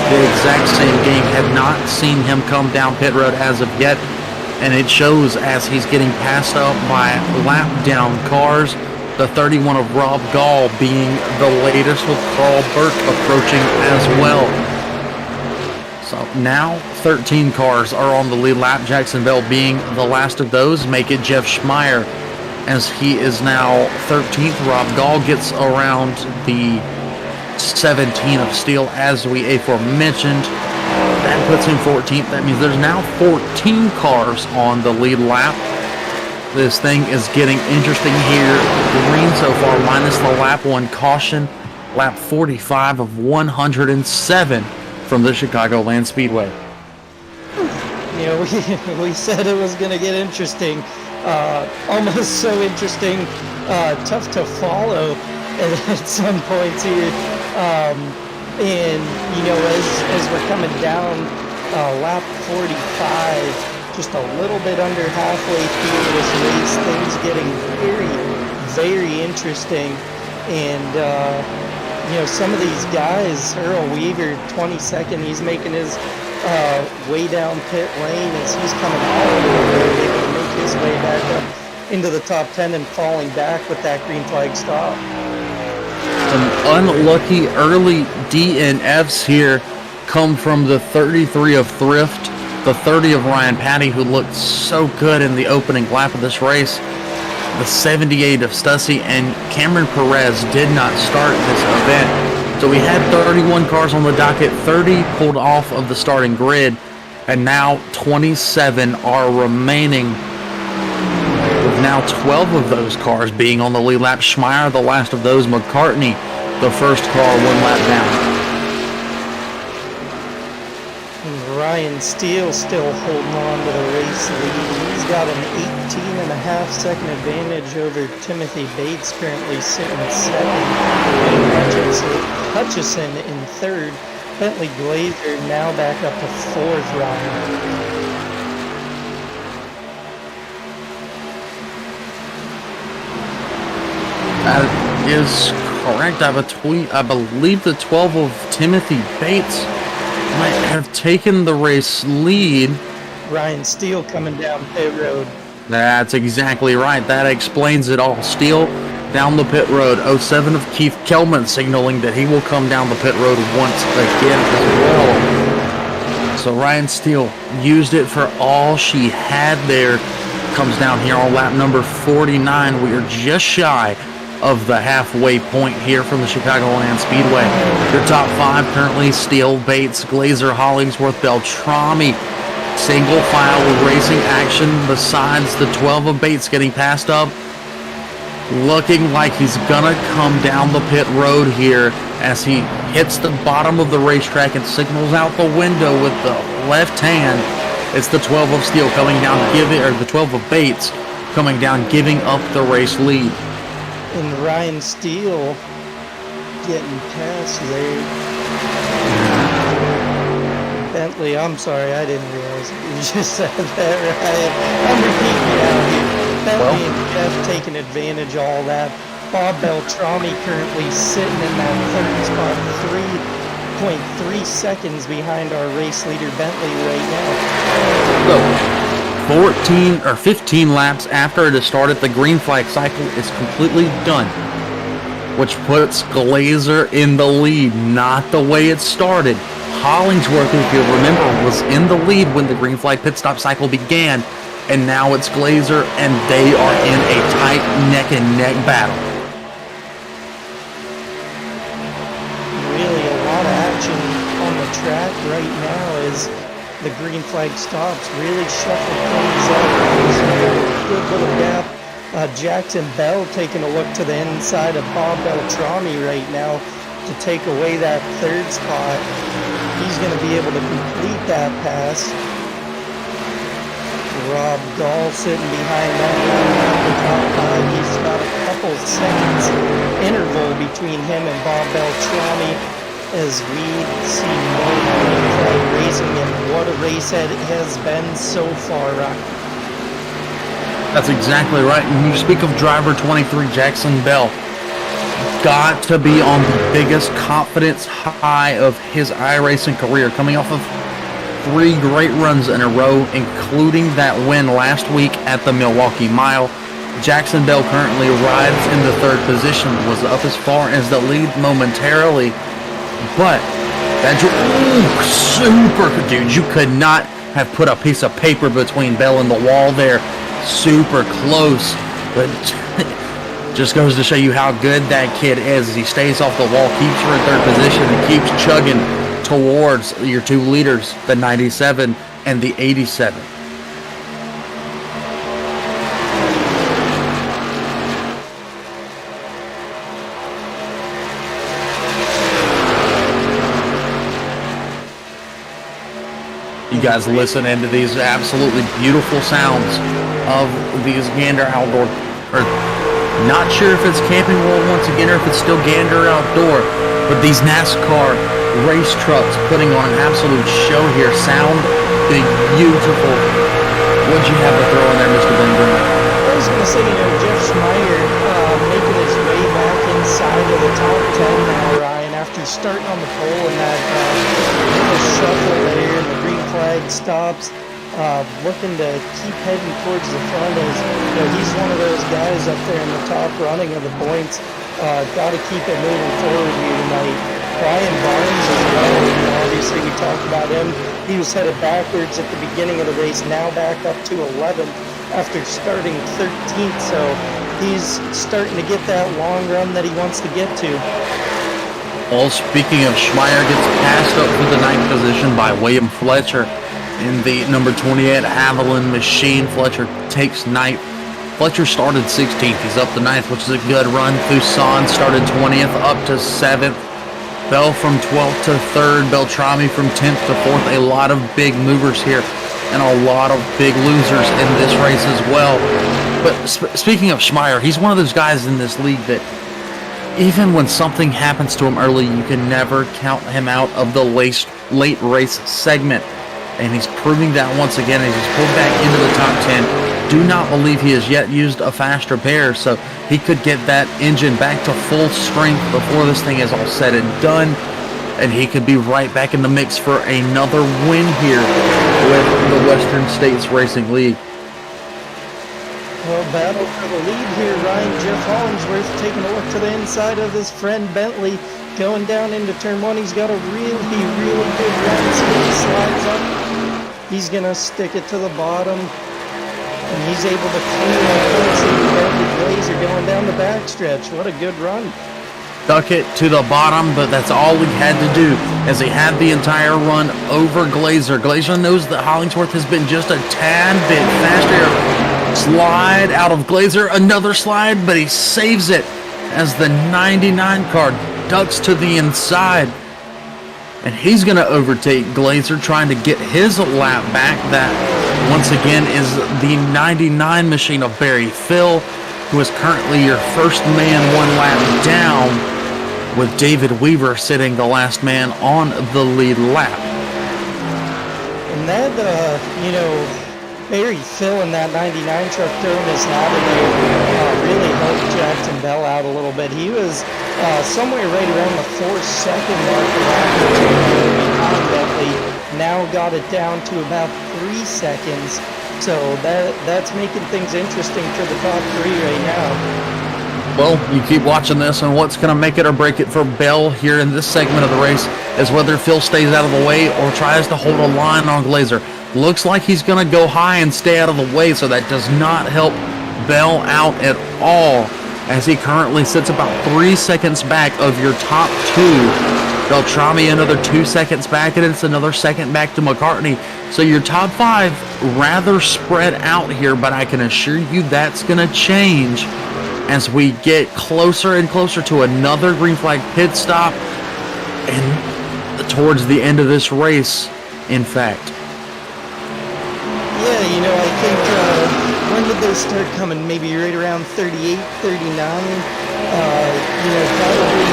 the exact same game. Have not seen him come down pit road as of yet, and it shows as he's getting passed up by lap down cars. The 31 of Rob Gall being the latest, with Carl Burke approaching as well. So now 13 cars are on the lead lap. Jackson Bell being the last of those. Make it Jeff Schmeier as he is now 13th. Rob Gall gets around the 17 of Steele as we aforementioned. That puts him 14th. That means there's now 14 cars on the lead lap. This thing is getting interesting here. Green so far, minus the lap 1 caution. Lap 45 of 107 from the Chicagoland Speedway. We said it was going to get interesting. Almost so interesting, tough to follow at some points here. And, as we're coming down lap 45, just a little bit under halfway through this race, things getting very, very interesting. And, some of these guys, Earl Weaver, 22nd, he's making his way down pit lane as he's coming all the way, able to make his way back up into the top 10 and falling back with that green flag stop. Some unlucky early DNFs here come from the 33 of Thrift, the 30 of Ryan Patty, who looked so good in the opening lap of this race, the 78 of Stussy, and Cameron Perez did not start this event. So we had 31 cars on the docket, 30 pulled off of the starting grid, and now 27 are remaining, with now 12 of those cars being on the lead lap. Schmeier, the last of those. McCartney, the first car 1 lap down. Ryan Steele still holding on to the race lead. He's got an 18.5-second advantage over Timothy Bates, currently sitting in second. Hutchison in third. Bentley Glazer now back up to fourth, Ryan. That is correct. I have a tweet. I believe the 12 of Timothy Bates might have taken the race lead. Ryan Steele coming down pit road. That's exactly right. That explains it all. Steele down the pit road. 07 of Keith Kelman signaling that he will come down the pit road once again as well. So Ryan Steele used it for all she had there. Comes down here on lap number 49. We are just shy of the halfway point here from the Chicagoland Speedway. Your top 5 currently: Steele, Bates, Glazer, Hollingsworth, Beltrami. Single file racing action besides the 12 of Bates getting passed up. Looking like he's gonna come down the pit road here as he hits the bottom of the racetrack and signals out the window with the left hand. It's the 12 of Steele coming down, the 12 of Bates coming down, giving up the race lead. And Ryan Steele getting past there. Bentley, I'm sorry, I didn't realize you just said that right. I'm repeating it out here. Bentley and Jeff taking advantage of all that. Bob Beltrami currently sitting in that third spot, 3.3 seconds behind our race leader Bentley right now. So, 14 or 15 laps after it has started, the green flag cycle is completely done, which puts Glazer in the lead, not the way it started. Hollingsworth, if you remember, was in the lead when the green flag pit stop cycle began, and now it's Glazer, and they are in a tight neck-and-neck battle. Really, a lot of action on the track right now as the green flag stops. Really shuffle things up. Good little gap. Jackson Bell taking a look to the inside of Bob Beltrami right now to take away that third spot. He's going to be able to complete that pass. Rob Gall sitting behind that the top five. He's got a couple seconds interval between him and Bob Beltrami as we see more green flag racing, and what a race it has been so far, Ryan. That's exactly right. And you speak of driver 23, Jackson Bell. Got to be on the biggest confidence high of his iRacing career, coming off of 3 great runs in a row, including that win last week at the Milwaukee Mile. Jackson Bell currently rides in the 3rd position, was up as far as the lead momentarily, but that super, dude, you could not have put a piece of paper between Bell and the wall there. Super close, but just goes to show you how good that kid is as he stays off the wall, keeps her in 3rd position, and keeps chugging towards your 2 leaders, the 97 and the 87. You guys listen into these absolutely beautiful sounds of these Gander Outdoor, or not sure if it's Camping World once again or if it's still Gander Outdoor, but these NASCAR race trucks putting on an absolute show here. Sound beautiful. What'd you have to throw in there, Mr. Bender? I was going to say, Jeff Schmeier making his way back inside of the top 10 now, Ryan, after starting on the pole and that little shuffle there, and the green flag stops. Looking to keep heading towards the front as he's one of those guys up there in the top running of the points. Got to keep it moving forward here tonight. Brian Barnes as well. Obviously, we talked about him. He was headed backwards at the beginning of the race, now back up to 11th after starting 13th. So he's starting to get that long run that he wants to get to. Well, speaking of, Schmeier gets passed up for the 9th position by William Fletcher in the number 28 Avalon Machine. Fletcher takes 9th. Fletcher started 16th. He's up to 9th, which is a good run. Fuson started 20th, up to 7th. Bell from 12th to 3rd. Beltrami from 10th to 4th. A lot of big movers here and a lot of big losers in this race as well. But speaking of Schmeier, he's one of those guys in this league that even when something happens to him early, you can never count him out of the late race segment. And he's proving that once again as he's pulled back into the top 10. Do not believe he has yet used a fast repair, so he could get that engine back to full strength before this thing is all said and done. And he could be right back in the mix for another win here with the Western States Racing League. Well, battle for the lead here, Ryan. Jeff Hollingsworth taking a look to the inside of his friend Bentley. Going down into turn 1, he's got a really good run. So he slides up. He's going to stick it to the bottom. And he's able to clear that Glazer going down the backstretch. What a good run. Stuck it to the bottom, but that's all he had to do as he had the entire run over Glazer. Glazer knows that Hollingsworth has been just a tad bit faster. Slide out of Glazer, another slide, but he saves it as the 99 car ducks to the inside. And he's going to overtake Glazer, trying to get his lap back. That, once again, is the 99 machine of Barry Phil, who is currently your first man 1 lap down, with David Weaver sitting the last man on the lead lap. and that, Barry Phil in that 99 truck throwing his hat in there really helped Jackson Bell out a little bit. He was somewhere right around the 4-second mark behind Bentley. Now got it down to about 3 seconds. So that's making things interesting for the top three right now. Well, you keep watching this, and what's going to make it or break it for Bell here in this segment of the race is whether Phil stays out of the way or tries to hold a line on Glazer. Looks like he's going to go high and stay out of the way, so that does not help Bell out at all, as he currently sits about 3 seconds back of your top two. Beltrami another 2 seconds back, and it's another second back to McCartney. So your top five rather spread out here, but I can assure you that's going to change as we get closer and closer to another green flag pit stop and towards the end of this race, in fact. Yeah, I think, when did those start coming? Maybe right around 38, 39. Probably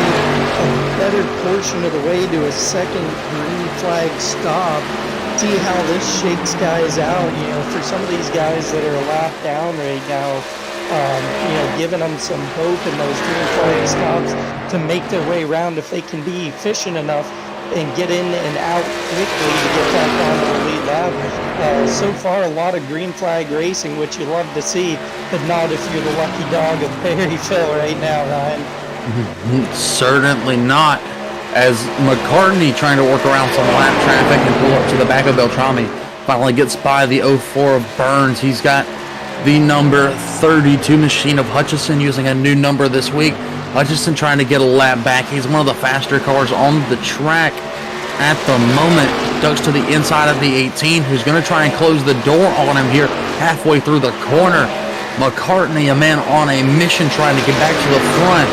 a better portion of the way to a second green flag stop. See how this shakes guys out, for some of these guys that are a lap down right now. Giving them some hope in those green flag stops to make their way around if they can be efficient enough and get in and out quickly to get back on the lead lap. So far, a lot of green flag racing, which you love to see, but not if you're the lucky dog of Barry Phil right now, Ryan. Certainly not. As McCartney, trying to work around some lap traffic and pull up to the back of Beltrami, finally gets by the 04 of Burns. He's got the number 32 machine of Hutchison using a new number this week. Hutchison trying to get a lap back. He's one of the faster cars on the track at the moment. Ducks to the inside of the 18, who's going to try and close the door on him here halfway through the corner. McCartney, a man on a mission, trying to get back to the front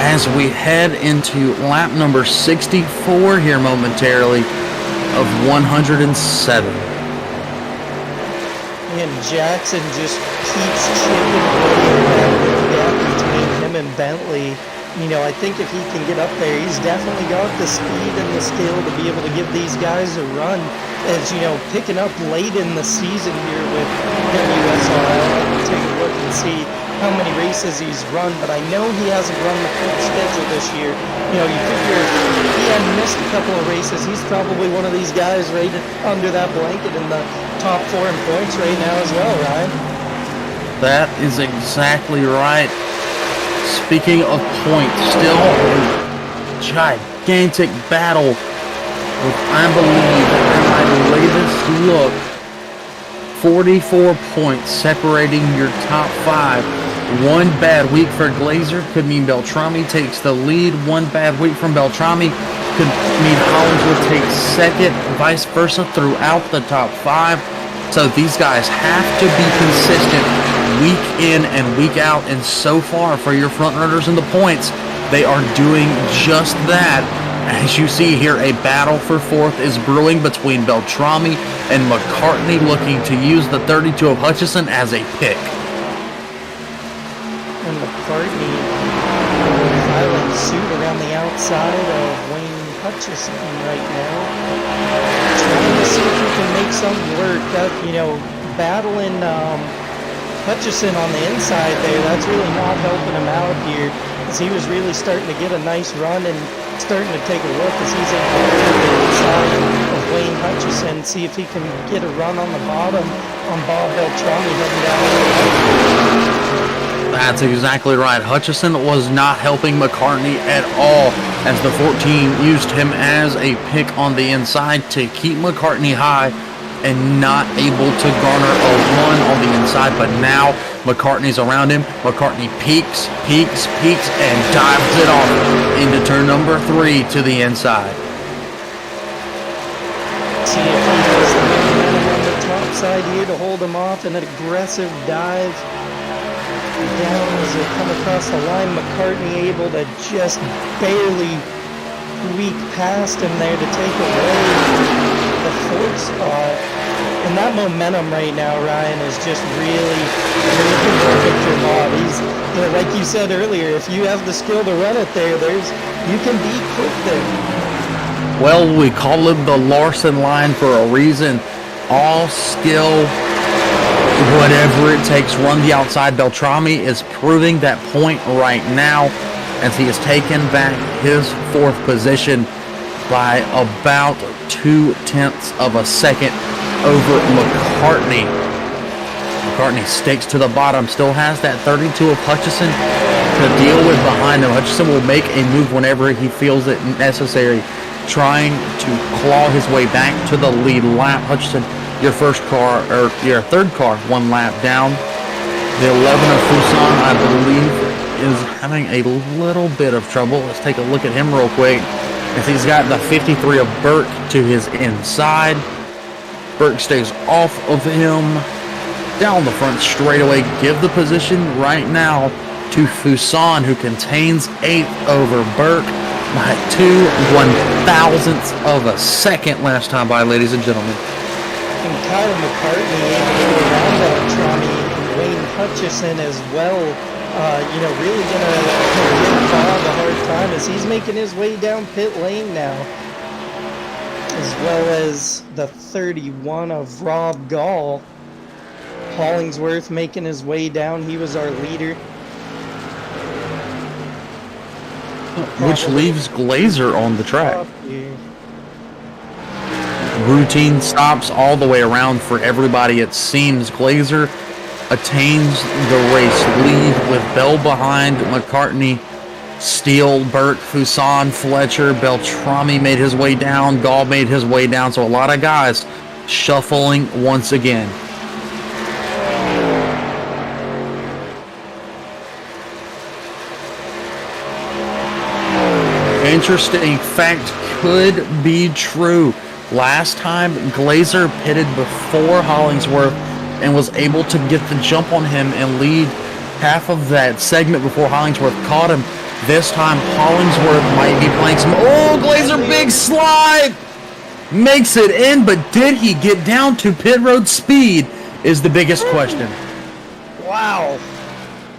as we head into lap number 64 here momentarily of 107. And Jackson just keeps chipping away at the gap between him and Bentley. I think if he can get up there, he's definitely got the speed and the skill to be able to give these guys a run. As picking up late in the season here with WSR, I'll have to take a look and see how many races he's run, but I know he hasn't run the full schedule this year. You figure if he hadn't missed a couple of races, he's probably one of these guys right under that blanket in the top 4 in points right now as well, Ryan. That is exactly right. Speaking of points, still a gigantic battle with, I believe, at my latest look, 44 points separating your top 5. One bad week for Glazer could mean Beltrami takes the lead. One bad week from Beltrami could mean Hollins will take second, vice versa throughout the top 5. So these guys have to be consistent week in and week out, and so far for your front runners in the points, they are doing just that. As you see here, a battle for fourth is brewing between Beltrami and McCartney, looking to use the 32 of Hutchison as a pick. And McCartney filing suit around the outside of Wayne Hutchison right now. Trying to see if he can make something work. Battling Hutchison on the inside there, that's really not helping him out here, as he was really starting to get a nice run and starting to take a look as he's able to get the inside of Wayne Hutchison, see if he can get a run on the bottom on Bob Beltrami heading down. That's exactly right. Hutchison was not helping McCartney at all, as the 14 used him as a pick on the inside to keep McCartney high and not able to garner a run on the inside. But now McCartney's around him. McCartney peaks, and dives it off into turn number 3 to the inside. See if he has the momentum on the top side here to hold him off. An aggressive dive down as they come across the line. McCartney able to just barely weak past him there to take away the 4th spot. And that momentum right now, Ryan, is just really working for Bob. He's, like you said earlier, if you have the skill to run it there, you can be quick there. Well, we call it the Larson line for a reason. All skill, whatever it takes, run the outside. Beltrami is proving that point right now as he has taken back his 4th position by about 0.2 of a second over McCartney. McCartney sticks to the bottom, still has that 32 of Hutchison to deal with behind him. Hutchison will make a move whenever he feels it necessary, trying to claw his way back to the lead lap. Hutchison, your first car, or your 3rd car, 1 lap down. The 11 of Fuson, I believe, is having a little bit of trouble. Let's take a look at him real quick. As he's got the 53 of Burke to his inside. Burke stays off of him. Down the front straightaway. Give the position right now to Fuson, who contains 8th over Burke by 2/1000ths of a second last time by, ladies and gentlemen. And Kyle McCartney able to go around Beltrami and Wayne Hutchison as well. Really gonna give Bob a hard time as he's making his way down pit lane now. As well as the 31 of Rob Gall. Hollingsworth making his way down. He was our leader. Which leaves Glazer on the track. Routine stops all the way around for everybody, it seems. Glazer attains the race lead with Bell behind, McCartney, Steele, Burke, Fuson, Fletcher, Beltrami made his way down, Gall made his way down, so a lot of guys shuffling once again. Interesting fact could be true. Last time, Glazer pitted before Hollingsworth and was able to get the jump on him and lead half of that segment before Hollingsworth caught him. This time, Hollingsworth might be playing some... Oh, Glazer, big slide! Makes it in, but did he get down to pit road speed is the biggest question. Wow.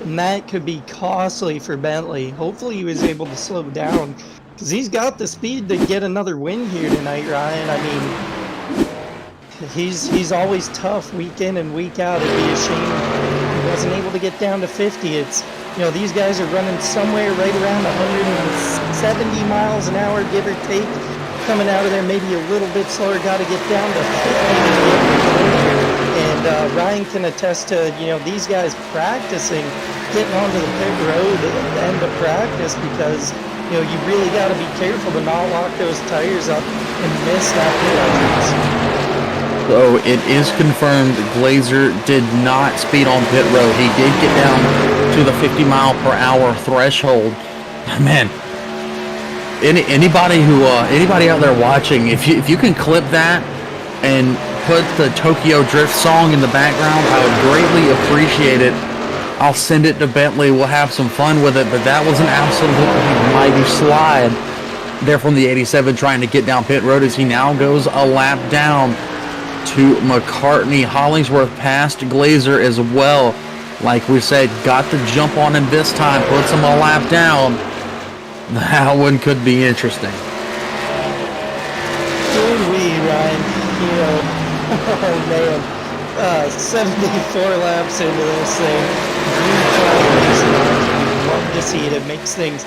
And that could be costly for Bentley. Hopefully he was able to slow down, because he's got the speed to get another win here tonight, Ryan. I mean, he's always tough week in and week out. It'd be a shame he wasn't able to get down to 50. It's, these guys are running somewhere right around 170 miles an hour, give or take. Coming out of there maybe a little bit slower, got to get down to 50. And Ryan can attest to, these guys practicing, getting onto the pit road at the end of practice, because, you really got to be careful to not lock those tires up and miss that pit entrance. So it is confirmed Glazer did not speed on pit road. He did get down to the 50 mile per hour threshold. Man, anybody out there watching, if you can clip that and put the Tokyo Drift song in the background, I would greatly appreciate it. I'll send it to Bentley. We'll have some fun with it, but that was an absolutely mighty slide there from the 87 trying to get down pit road as he now goes a lap down to McCartney. Hollingsworth passed Glazer as well. Like we said, got the jump on him this time, puts him a lap down. That one could be interesting. Ryan, oh man, 74 laps into this thing. Love to see it. It makes things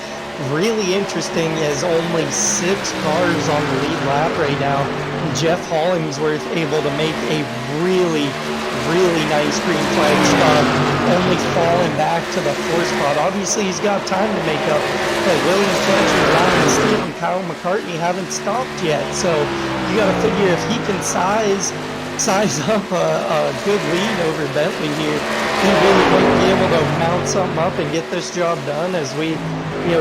really interesting as only 6 cars on the lead lap right now. Jeff Hollingsworth able to make a really nice green flag stop, only falling back to the 4th spot. Obviously, he's got time to make up, but William Fletcher, Ryan Steele, and Kyle McCartney haven't stopped yet. So you got to figure if he can size up a good lead over Bentley here, he really might be able to mount something up and get this job done as we,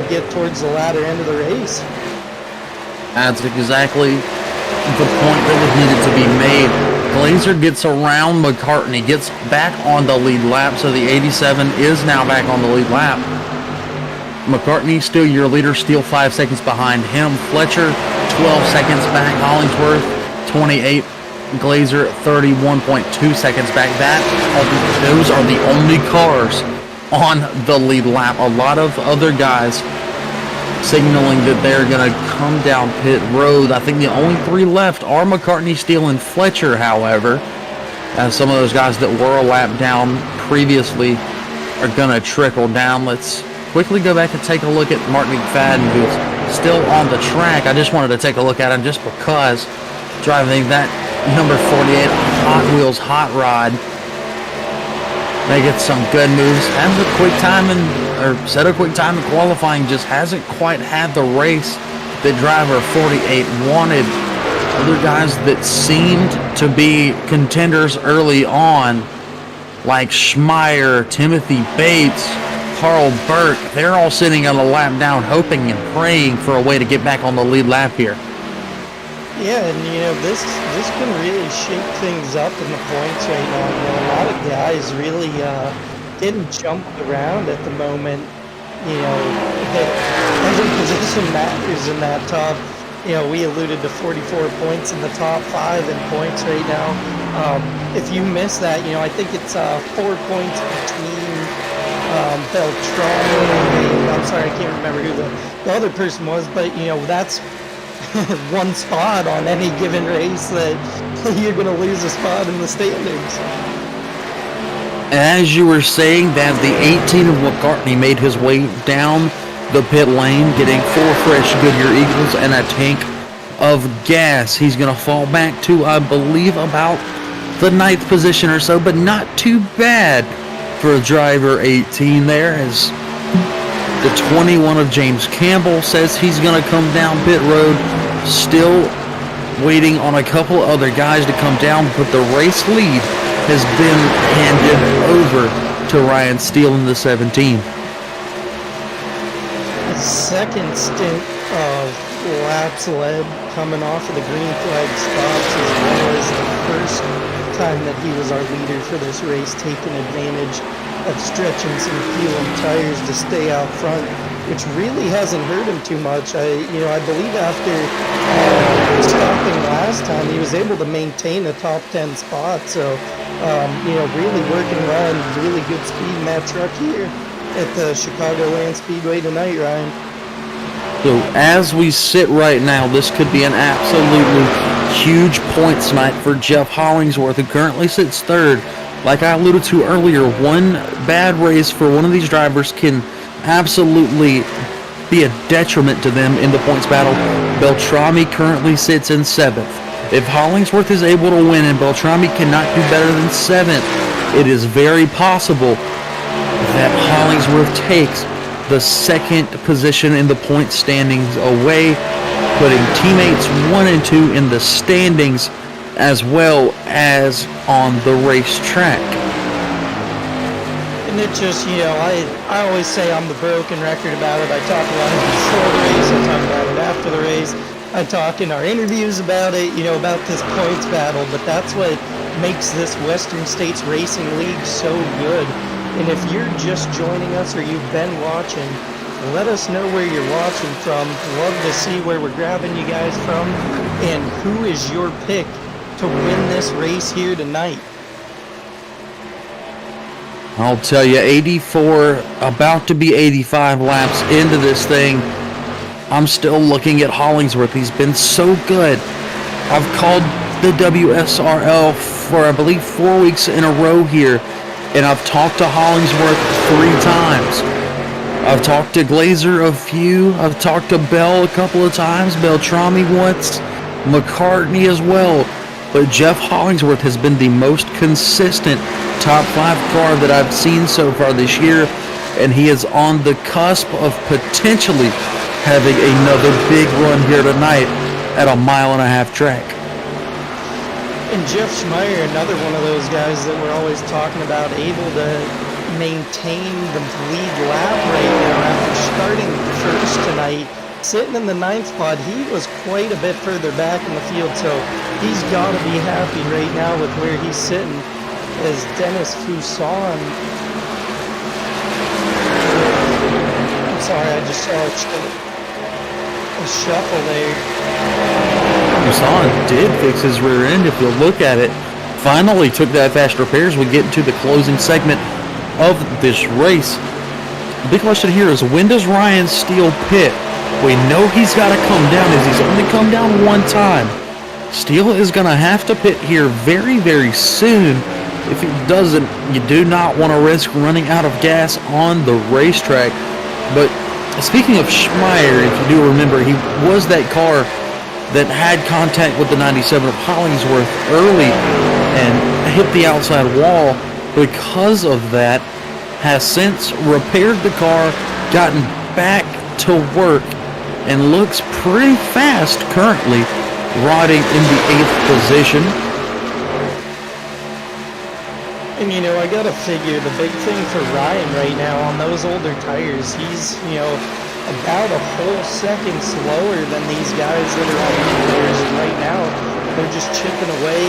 get towards the latter end of the race. That's exactly the point that was needed to be made. Glazer gets around McCartney, gets back on the lead lap, so the 87 is now back on the lead lap. McCartney still your leader, Steele 5 seconds behind him. Fletcher 12 seconds back. Hollingsworth 28. Glazer 31.2 seconds back. Those are the only cars on the lead lap. A lot of other guys signaling that they're going to come down pit road. I think the only 3 left are McCartney, Steele, and Fletcher, however. As some of those guys that were a lap down previously are going to trickle down. Let's quickly go back and take a look at Mark McFadden, who's still on the track. I just wanted to take a look at him just because driving that number 48 Hot Wheels Hot Rod, making some good moves. Has a quick time set a quick time in qualifying, just hasn't quite had the race that driver 48 wanted. Other guys that seemed to be contenders early on, like Schmeier, Timothy Bates, Carl Burke, they're all sitting on a lap down, hoping and praying for a way to get back on the lead lap here. Yeah, and this can really shake things up in the points right now. A lot of guys really getting jumped around at the moment. Every position matters in that top. We alluded to 44 points in the top 5 in points right now. If you miss that, I think it's 4 points between Beltrami and I'm sorry, I can't remember who the other person was, but that's one spot on any given race that you're going to lose a spot in the standings. As you were saying that, the 18 of McCartney made his way down the pit lane, getting 4 fresh Goodyear Eagles and a tank of gas. He's going to fall back to, I believe, about the 9th position or so, but not too bad for driver 18 there, as the 21 of James Campbell says he's going to come down pit road, still waiting on a couple other guys to come down, but the race lead has been handed over to Ryan Steele in the 17. Second stint of laps led coming off of the green flag stops, as well as the first time that he was our leader for this race, taking advantage of stretching some fuel and tires to stay out front, which really hasn't hurt him too much. I believe after stopping last time, he was able to maintain a top 10 spot. So, really working well and really good speed in that truck here at the Chicagoland Speedway tonight, Ryan. So as we sit right now, this could be an absolutely huge points night for Jeff Hollingsworth, who currently sits 3rd. Like I alluded to earlier, one bad race for one of these drivers can absolutely be a detriment to them in the points battle. Beltrami currently sits in 7th. If Hollingsworth is able to win and Beltrami cannot do better than 7th, it is very possible that Hollingsworth takes the 2nd position in the point standings away, putting teammates 1 and 2 in the standings as well as on the racetrack. And it just, I always say I'm the broken record about it. I talk about it before the race, I talk about it after the race, I talk in our interviews about it, about this points battle, but that's what makes this Western States Racing League so good. And if you're just joining us or you've been watching, let us know where you're watching from. Love to see where we're grabbing you guys from. And who is your pick to win this race here tonight? I'll tell you, 84, about to be 85 laps into this thing. I'm still looking at Hollingsworth. He's been so good. I've called the WSRL for, I believe, 4 weeks in a row here. And I've talked to Hollingsworth 3 times. I've talked to Glazer a few. I've talked to Bell a couple of times. Beltrami once. McCartney as well. But Jeff Hollingsworth has been the most consistent top 5 car that I've seen so far this year. And he is on the cusp of potentially having another big run here tonight at a 1.5 mile track. And Jeff Schmeier, another one of those guys that we're always talking about, able to maintain the lead lap right now after starting first tonight. Sitting in the 9th spot, he was quite a bit further back in the field, so he's got to be happy right now with where he's sitting. As Dennis Fuson, I'm sorry, I just saw a shuffle there. Fuson did fix his rear end, if you'll look at it. Finally took that fast repairs. We get into the closing segment of this race. big question here is, when does Ryan Steele pit? We know he's got to come down, as he's only come down one time. Steele is going to have to pit here very, very soon. If he doesn't, you do not want to risk running out of gas on the racetrack. But speaking of Schmeier, if you do remember, he was that car that had contact with the 97 of Hollingsworth early and hit the outside wall. Because of that, has since repaired the car, gotten back to work, and looks pretty fast currently, riding in the 8th position. And, I got to figure the big thing for Ryan right now on those older tires, he's, about a whole second slower than these guys that are on new tires right now. They're just chipping away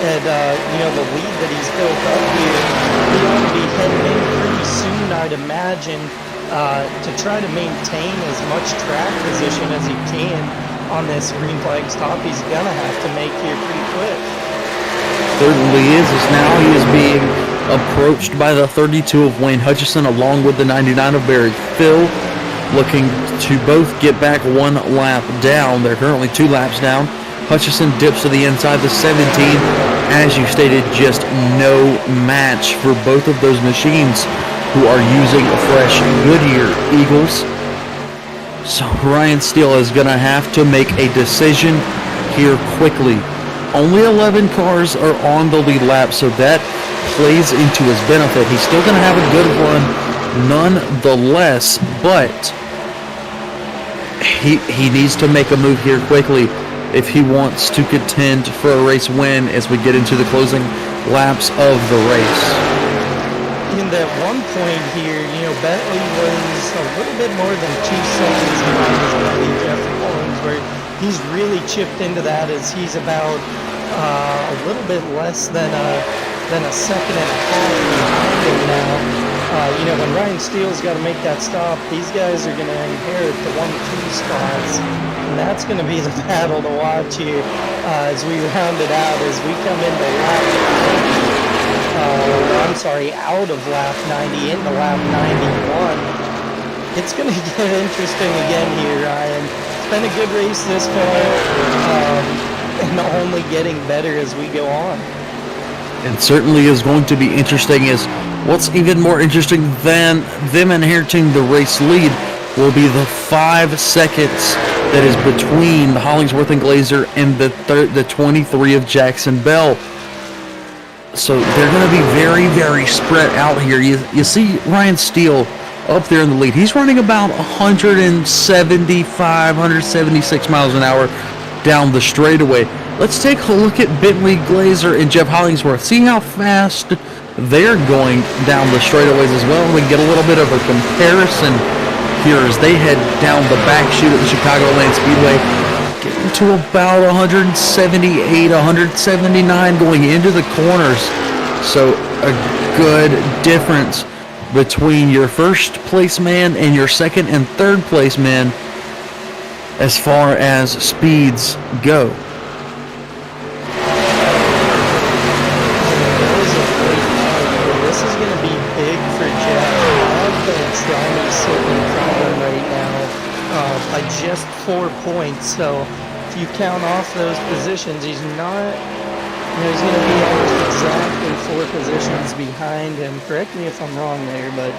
at, the lead that he's built up here. He ought to be heading in pretty soon, I'd imagine, to try to maintain as much track position as he can on this green flag stop. He's going to have to make here pretty quick. Certainly is, as now he is being approached by the 32 of Wayne Hutchison along with the 99 of Barry Phil, looking to both get back one lap down. They're currently 2 laps down. Hutchison dips to the inside, the 17. As you stated, just no match for both of those machines who are using fresh Goodyear Eagles. So Ryan Steele is going to have to make a decision here quickly. Only 11 cars are on the lead lap, so that plays into his benefit. He's still going to have a good run nonetheless, but he needs to make a move here quickly if he wants to contend for a race win as we get into the closing laps of the race. In that one point here, Bentley was a little bit more than 2 seconds behind his buddy Jeff Hollingsworth. He's really chipped into that, as he's about a little bit less than a second and a half behind him now. When Ryan Steele's got to make that stop, these guys are going to inherit the 1-2 spots, and that's going to be the battle to watch here as we round it out, as we come into lap 90, out of lap 90 into lap 91. It's going to get interesting again here, Ryan. It's been a good race this far, and only getting better as we go on. It certainly is going to be interesting, as what's even more interesting than them inheriting the race lead will be the 5 seconds that is between the Hollingsworth and Glazer and the 23 of Jackson Bell. So they're going to be very, very spread out here. You see Ryan Steele up there in the lead. He's running about 175, 176 miles an hour down the straightaway. Let's take a look at Bentley, Glazer, and Jeff Hollingsworth. See how fast they're going down the straightaways as well. We can get a little bit of a comparison here as they head down the back chute at the Chicagoland Speedway, getting to about 178, 179 going into the corners. So a good difference between your first place man and your second and third place man as far as speeds go. This is going to be big for Jeff. Strongly sitting in front of him right now by just 4 points. So if you count off those positions, he's not. He's going to be almost exactly 4 positions behind him. Correct me if I'm wrong there, but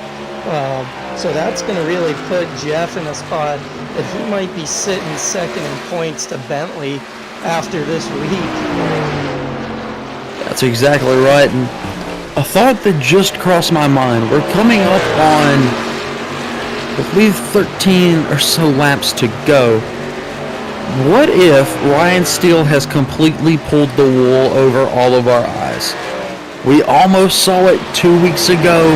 so that's going to really put Jeff in a spot that he might be sitting second in points to Bentley after this week. That's exactly right. And a thought that just crossed my mind. We're coming up on, I believe, 13 or so laps to go. What if Ryan Steele has completely pulled the wool over all of our eyes? We almost saw it 2 weeks ago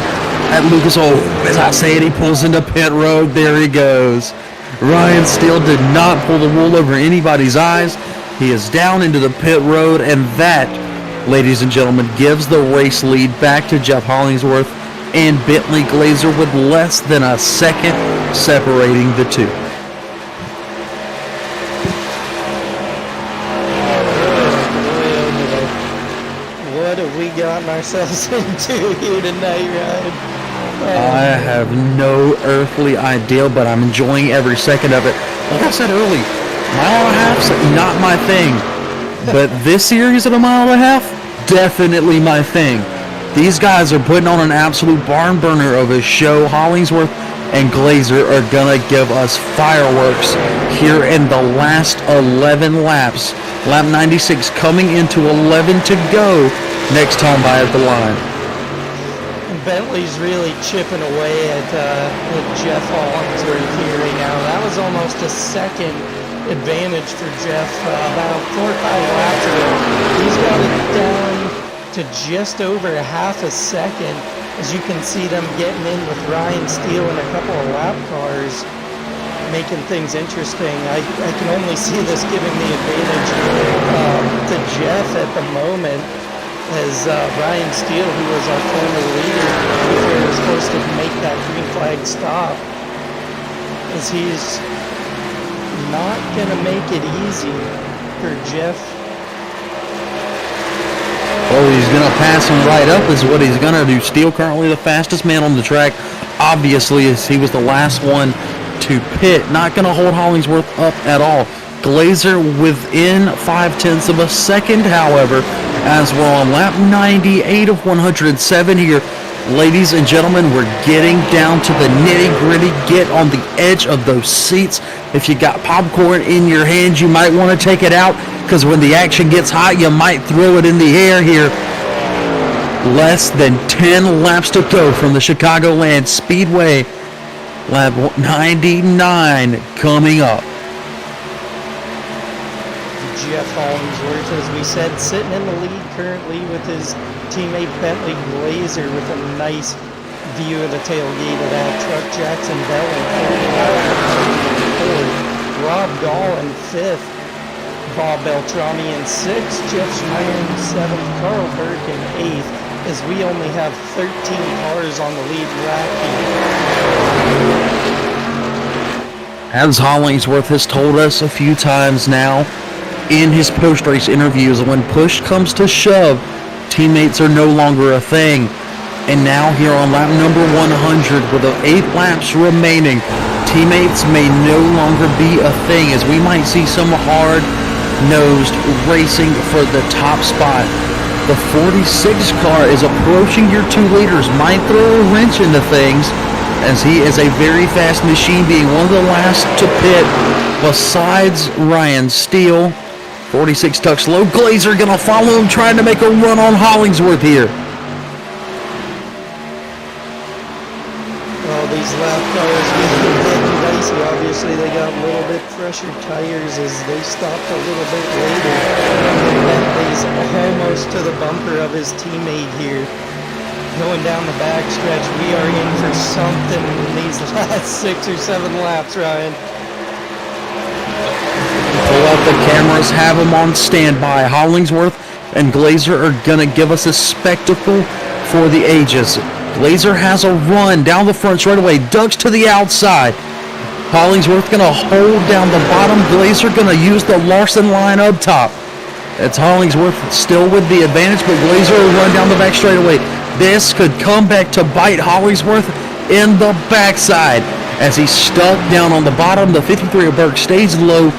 at Lucas Oil. As I say it, he pulls into pit road. There he goes. Ryan Steele did not pull the wool over anybody's eyes. He is down into the pit road, and that, ladies and gentlemen, gives the race lead back to Jeff Hollingsworth and Bentley Glazer with less than a second separating the two. What have we gotten ourselves into here tonight, Ryan? I have no earthly idea, but I'm enjoying every second of it. Like I said early, mile and a half's not my thing, but this series at a mile and a half, definitely my thing. These guys are putting on an absolute barn burner of a show. Hollingsworth and Glazer are gonna give us fireworks here in the last 11 laps. Lap 96 coming into 11 to go next time by the line. Bentley's really chipping away at Jeff Hollingsworth here right now. That was almost a second advantage for Jeff about 4 or 5 laps ago. He's got it down to just over a half a second. As you can see them getting in with Ryan Steele and a couple of lap cars, making things interesting. I can only see this giving the advantage to Jeff at the moment, as Ryan Steele, who was our former leader before he was supposed to make that green flag stop, as he's not going to make it easy for Jeff. Oh, he's going to pass him right up is what he's going to do. Steele currently the fastest man on the track, obviously, as he was the last one to pit. Not going to hold Hollingsworth up at all. Glazer within 0.5 of a second, however, as we're on lap 98 of 107 here. Ladies and gentlemen, we're getting down to the nitty-gritty. Get on the edge of those seats. If you got popcorn in your hands, you might want to take it out, because when the action gets hot, you might throw it in the air here. Less than 10 laps to go from the Chicagoland Speedway. Lap 99 coming up. Jeff Hollingsworth, as we said, sitting in the lead currently with his teammate Bentley Glazer with a nice view of the tailgate of that truck. Jackson Bell in fourth, Rob Gall in fifth, Bob Beltrami in sixth, Jeff Schneider in seventh, Carl Burke in eighth, as we only have 13 cars on the lead lap here. As Hollingsworth has told us a few times now in his post-race interviews, when push comes to shove, teammates are no longer a thing. And now here on lap number 100 with 8 laps remaining, teammates may no longer be a thing, as we might see some hard-nosed racing for the top spot. The 46 car is approaching your 2 leaders, might throw a wrench into things, as he is a very fast machine, being one of the last to pit besides Ryan Steele. 46 tuck slow. Glazer gonna follow him, trying to make a run on Hollingsworth here. Well, these lap cars getting a bit dicey. Obviously, they got a little bit fresher tires as they stopped a little bit later. Bentley's almost to the bumper of his teammate here. Going down the backstretch, we are in for something in these last 6 or 7 laps, Ryan. Pull out the cameras, have them on standby. Hollingsworth and Glazer are going to give us a spectacle for the ages. Glazer has a run down the front straightaway, ducks to the outside. Hollingsworth going to hold down the bottom. Glazer going to use the Larson line up top. It's Hollingsworth still with the advantage, but Glazer will run down the back straightaway. This could come back to bite Hollingsworth in the backside as he's stuck down on the bottom. The 53 of Burke stays low.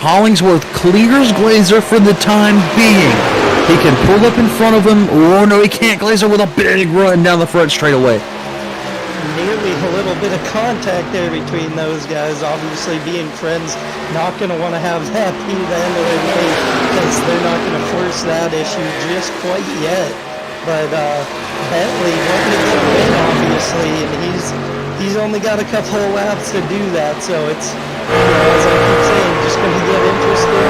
Hollingsworth clears Glazer for the time being. He can pull up in front of him. Oh, no, he can't. Glazer with a big run down the front straightaway. Nearly a little bit of contact there between those guys. Obviously, being friends, not going to want to have that be the end of their day, because they're not going to force that issue just quite yet. But Bentley wanting to get a win, obviously, and he's only got a couple of laps to do that. So it's, as I keep saying, just going to get interesting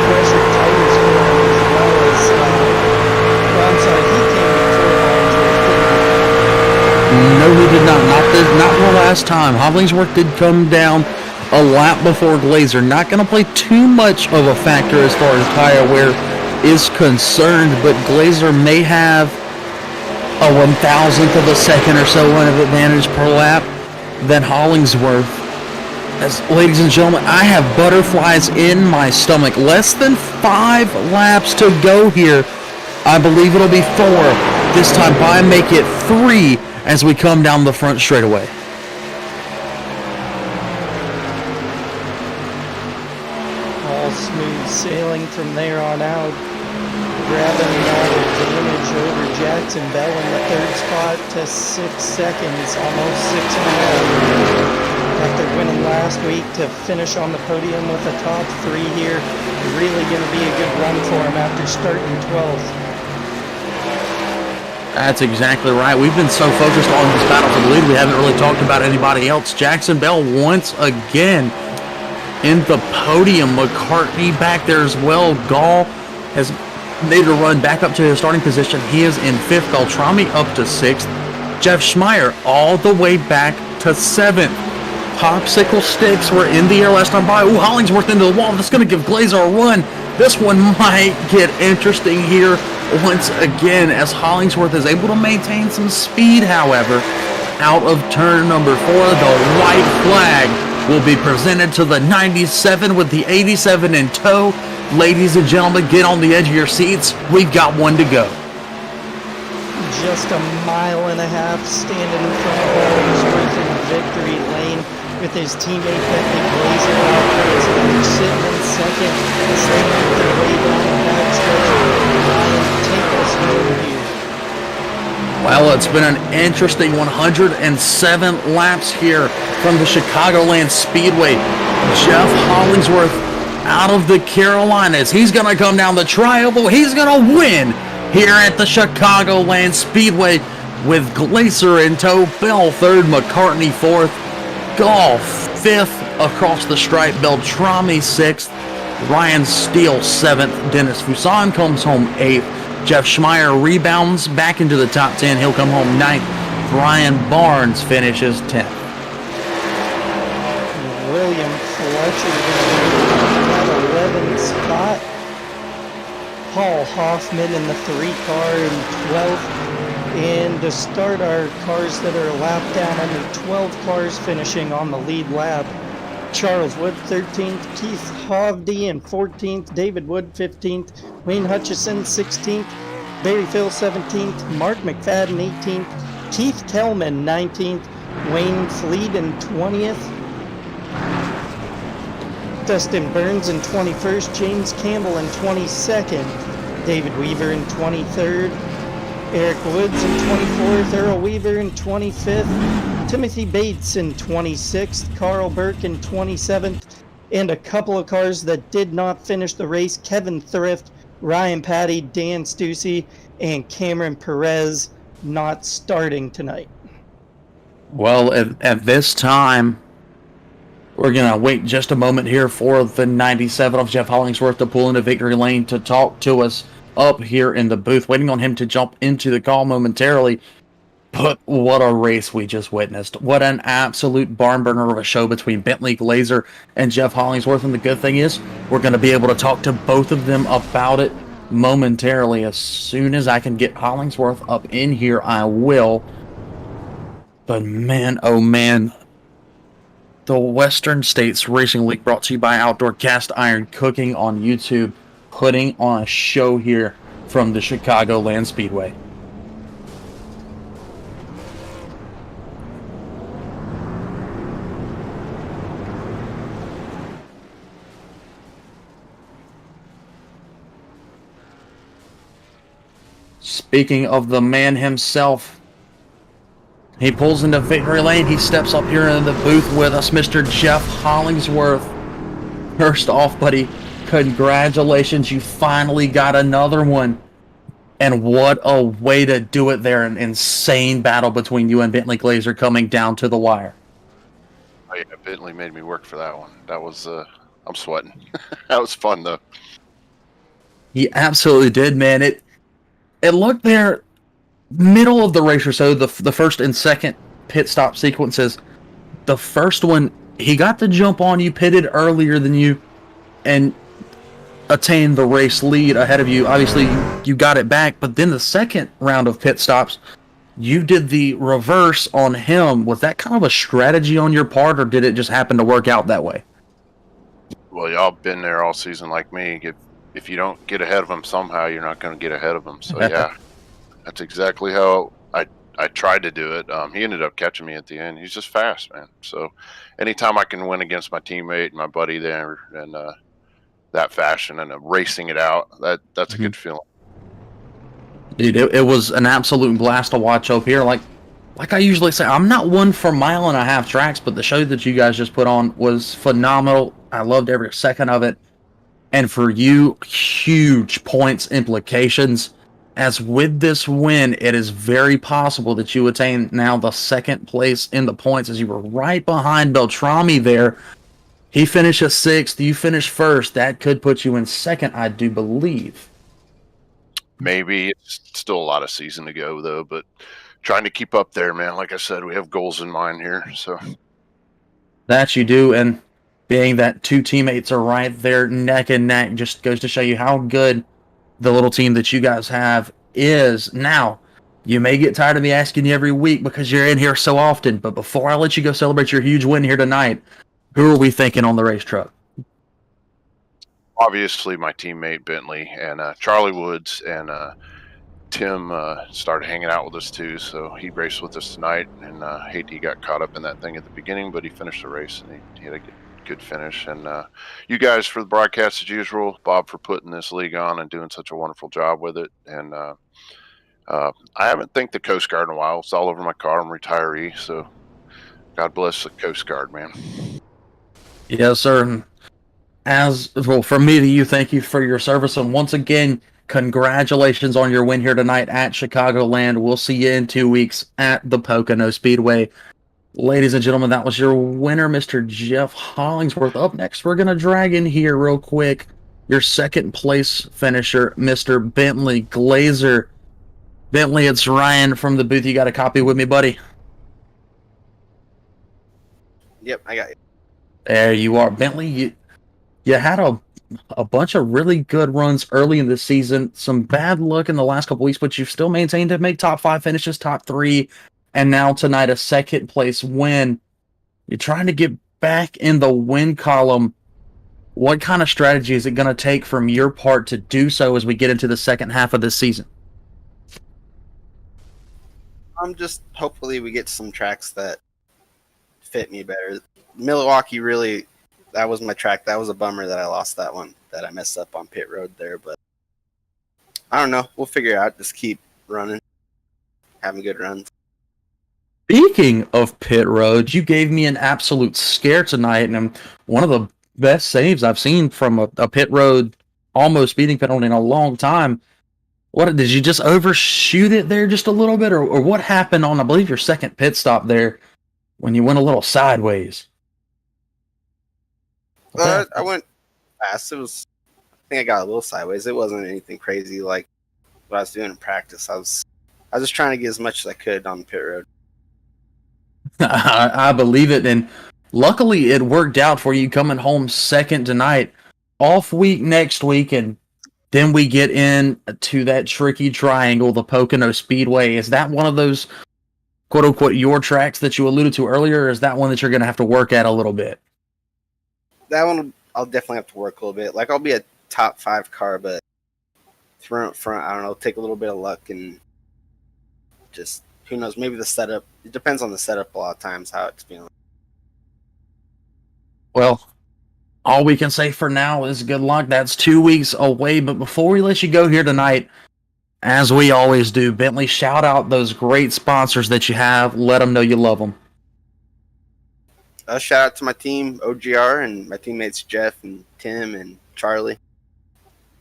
pressure tires for him, as well as I'm sorry, he came before Hollingsworth. No, he did not. Not the last time. Hollingsworth did come down a lap before Glazer. Not going to play too much of a factor as far as tire wear is concerned, but Glazer may have a 1,000th of a second or so of advantage per lap than Hollingsworth. As, ladies and gentlemen, I have butterflies in my stomach. Less than 5 laps to go here. I believe it'll be 4. this time by, make it 3 as we come down the front straightaway. All smooth sailing from there on out. Grabbing that advantage over Jackson Bell in the third spot to 6 seconds, almost 6.5. After winning last week to finish on the podium with a top 3 here, really going to be a good run for him after starting 12th. That's exactly right. We've been so focused on this battle for the lead, we haven't really talked about anybody else. Jackson Bell once again in the podium. McCartney back there as well. Gall has made a run back up to his starting position. He is in 5th. Beltrami up to 6th. Jeff Schmeier all the way back to 7th. Popsicle sticks were in the air last time by. Ooh, Hollingsworth into the wall. That's going to give Glazer a run. This one might get interesting here once again as Hollingsworth is able to maintain some speed, however. Out of turn number 4, the white flag will be presented to the 97 with the 87 in tow. Ladies and gentlemen, get on the edge of your seats. We've got one to go. Just a mile and a half standing in front of Hollingsworth in victory lane with his teammate Bentley Glazer out there, sitting in second as they make their way down the backstretch. Ryan, take us home here. Well, it's been an interesting 107 laps here from the Chicagoland Speedway. Jeff Hollingsworth out of the Carolinas. He's going to come down the tri-oval. He's going to win here at the Chicagoland Speedway with Glazer in tow. Bell 3rd, McCartney 4th, Gall 5th across the stripe, Beltrami 6th, Ryan Steele 7th, Dennis Fuson comes home 8th, Jeff Schmeier rebounds back into the top 10. He'll come home 9th. Brian Barnes finishes 10th. William Fletcher in that 11th spot. Paul Hoffman in the 3 car in 12th. And to start our cars that are a lap down, only 12 cars finishing on the lead lap. Charles Wood 13th, Keith Hovde in 14th, David Wood 15th, Wayne Hutchison 16th, Barry Phil 17th, Mark McFadden 18th, Keith Kellman 19th, Wayne Fleet in 20th, Dustin Burns in 21st, James Campbell in 22nd, David Weaver in 23rd, Eric Woods in 24th, Earl Weaver in 25th, Timothy Bates in 26th, Carl Burke in 27th, and a couple of cars that did not finish the race, Kevin Thrift, Ryan Patty, Dan Stussy, and Cameron Perez not starting tonight. Well, at this time, we're going to wait just a moment here for the 97 of Jeff Hollingsworth to pull into victory lane to talk to us up here in the booth, waiting on him to jump into the call momentarily. But what a race we just witnessed. What an absolute barn burner of a show between Bentley Glazer and Jeff Hollingsworth. And the good thing is, we're going to be able to talk to both of them about it momentarily. As soon as I can get Hollingsworth up in here, I will. But man, oh man. The Western States Racing League, brought to you by Outdoor Cast Iron Cooking on YouTube, putting on a show here from the Chicagoland Speedway. Speaking of the man himself, he pulls into victory lane. He steps up here in the booth with us, Mr. Jeff Hollingsworth. First off, buddy, congratulations. You finally got another one. And what a way to do it there. An insane battle between you and Bentley Glazer coming down to the wire. Oh, yeah, Bentley made me work for that one. That was, I'm sweating. That was fun, though. He absolutely did, man. It looked there, middle of the race or so, the first and second pit stop sequences. The first one, he got the jump on you, pitted earlier than you, and attained the race lead ahead of you. Obviously, you got it back, but then the second round of pit stops, you did the reverse on him. Was that kind of a strategy on your part, or did it just happen to work out that way? Well, y'all been there all season like me. If you don't get ahead of them somehow, you're not going to get ahead of them. So, yeah, That's exactly how I tried to do it. He ended up catching me at the end. He's just fast, man. So anytime I can win against my teammate and my buddy there in that fashion and racing it out, that's a good feeling. Dude, it was an absolute blast to watch up here. Like I usually say, I'm not one for mile-and-a-half tracks, but the show that you guys just put on was phenomenal. I loved every second of it. And for you, huge points implications. As with this win, it is very possible that you attain now the second place in the points, as you were right behind Beltrami there. He finishes sixth, you finish first. That could put you in second, I do believe. Maybe it's still a lot of season to go though, but trying to keep up there, man. Like I said, we have goals in mind here. So That you do, and being that two teammates are right there neck and neck just goes to show you how good the little team that you guys have is. Now, you may get tired of me asking you every week because you're in here so often, but before I let you go celebrate your huge win here tonight, who are we thinking on the race truck? obviously my teammate Bentley and Charlie Woods and Tim started hanging out with us too, so he raced with us tonight. And hate he got caught up in that thing at the beginning, but he finished the race and he had a good finish. And you guys for the broadcast as usual, Bob for putting this league on and doing such a wonderful job with it. And I haven't thanked the Coast Guard in a while. It's all over my car. I'm a retiree, so God bless the Coast Guard, man. Yes, sir. As well, from me to you, thank you for your service. And once again, congratulations on your win here tonight at Chicagoland. We'll see you in 2 weeks at the Pocono Speedway. Ladies and gentlemen, that was your winner, Mr. Jeff Hollingsworth. Up next, we're going to drag in here real quick your second place finisher, Mr. Bentley Glazer. Bentley, it's Ryan from the booth. You got a copy with me, buddy? Yep, I got you. There you are. Bentley, you had a bunch of really good runs early in the season. Some bad luck in the last couple weeks, but you've still maintained to make top 5 finishes, top 3, and now tonight a second place win. You're trying to get back in the win column. What kind of strategy is it going to take from your part to do so as we get into the second half of this season? Just hopefully we get some tracks that fit me better. Milwaukee really, that was my track. That was a bummer that I lost that one, that I messed up on pit road there. But I don't know. We'll figure it out. Just keep running, having good runs. Speaking of pit road, you gave me an absolute scare tonight, and one of the best saves I've seen from a pit road almost speeding penalty in a long time. What did you just overshoot it there just a little bit, or what happened on, I believe, your second pit stop there when you went a little sideways? I went fast. I think I got a little sideways. It wasn't anything crazy like what I was doing in practice. I was just trying to get as much as I could on the pit road. I believe it, and luckily it worked out for you coming home second tonight. Off week next week, and then we get into that tricky triangle, the Pocono Speedway. Is that one of those quote-unquote your tracks that you alluded to earlier, or is that one that you're going to have to work at a little bit? That one I'll definitely have to work a little bit. Like, I'll be a top 5 car, but front, I don't know, take a little bit of luck and just, who knows, maybe the setup. It depends on the setup a lot of times, how it's feeling. Well, all we can say for now is good luck. That's 2 weeks away, but before we let you go here tonight, as we always do, Bentley, shout out those great sponsors that you have. Let them know you love them. Shout out to my team, OGR, and my teammates Jeff and Tim and Charlie.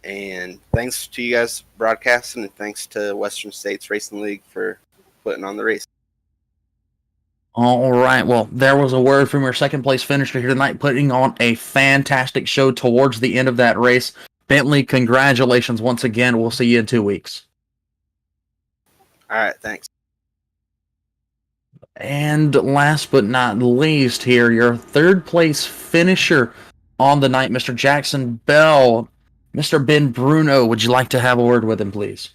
And thanks to you guys broadcasting, and thanks to Western States Racing League for putting on the race. All right. Well, there was a word from your second place finisher here tonight, putting on a fantastic show towards the end of that race. Bentley, congratulations once again. We'll see you in 2 weeks. All right. Thanks. And last but not least here, your third place finisher on the night, Mr. Jackson Bell. Mr. Ben Bruno, would you like to have a word with him, please?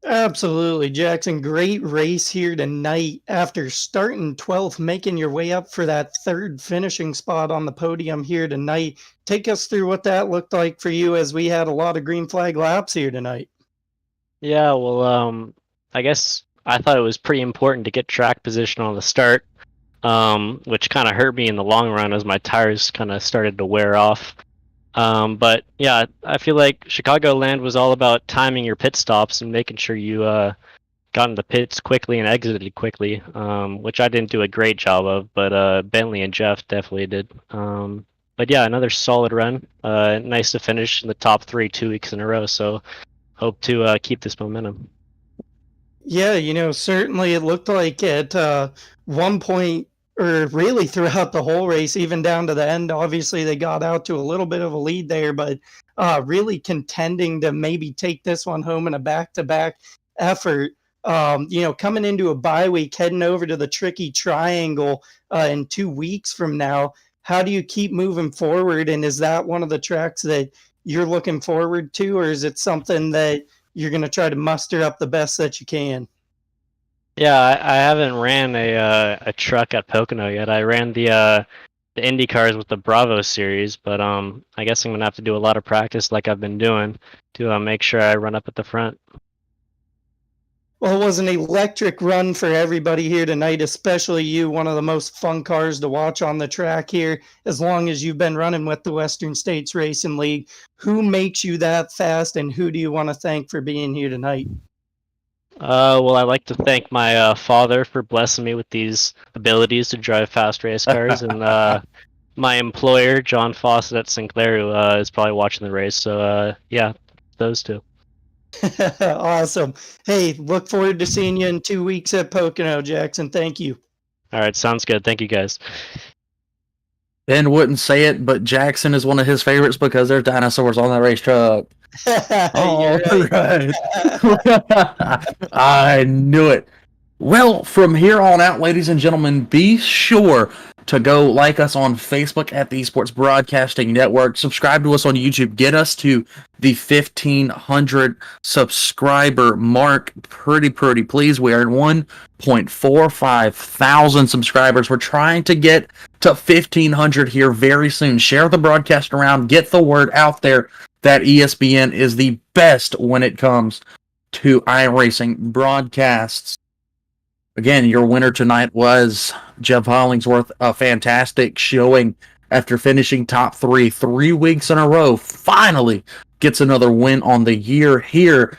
Absolutely, Jackson. Great race here tonight. After starting 12th, making your way up for that third finishing spot on the podium here tonight. Take us through what that looked like for you, as we had a lot of green flag laps here tonight. Yeah, well, I guess I thought it was pretty important to get track position on the start, which kind of hurt me in the long run as my tires kind of started to wear off. But yeah, I feel like Chicagoland was all about timing your pit stops and making sure you got in the pits quickly and exited quickly, which I didn't do a great job of, but Bentley and Jeff definitely did. But yeah, another solid run. Nice to finish in the top 3 2 weeks in a row. So hope to keep this momentum. Yeah, certainly it looked like at one point, or really throughout the whole race, even down to the end, obviously they got out to a little bit of a lead there, but really contending to maybe take this one home in a back-to-back effort. Coming into a bye week, heading over to the Tricky Triangle in 2 weeks from now, how do you keep moving forward? And is that one of the tracks that you're looking forward to, or is it something that you're going to try to muster up the best that you can? Yeah, I haven't ran a truck at Pocono yet. I ran the Indy cars with the Bravo series, but I guess I'm gonna have to do a lot of practice like I've been doing to make sure I run up at the front. Well, it was an electric run for everybody here tonight, especially you, one of the most fun cars to watch on the track here, as long as you've been running with the Western States Racing League. Who makes you that fast, and who do you want to thank for being here tonight? Well, I'd like to thank my father for blessing me with these abilities to drive fast race cars, and my employer, John Fawcett at Sinclair, who is probably watching the race. So, yeah, those two. Awesome. Hey, look forward to seeing you in 2 weeks at Pocono, Jackson. Thank you. All right, sounds good. Thank you, guys. Ben wouldn't say it, but Jackson is one of his favorites because there's dinosaurs on that race truck. All right. I knew it. Well, from here on out, ladies and gentlemen, be sure to go like us on Facebook at the Esports Broadcasting Network. Subscribe to us on YouTube. Get us to the 1,500 subscriber mark pretty please. We are at 1.45 thousand subscribers. We're trying to get to 1,500 here very soon. Share the broadcast around. Get the word out there that ESPN is the best when it comes to iRacing broadcasts. Again, your winner tonight was Jeff Hollingsworth, a fantastic showing after finishing top 3 weeks in a row. Finally gets another win on the year here.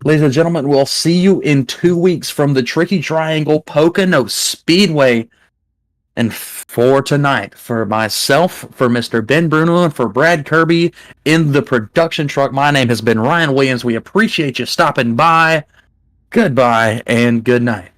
Ladies and gentlemen, we'll see you in 2 weeks from the Tricky Triangle Pocono Speedway. And for tonight, for myself, for Mr. Ben Bruno, and for Brad Kirby in the production truck, my name has been Ryan Williams. We appreciate you stopping by. Goodbye and good night.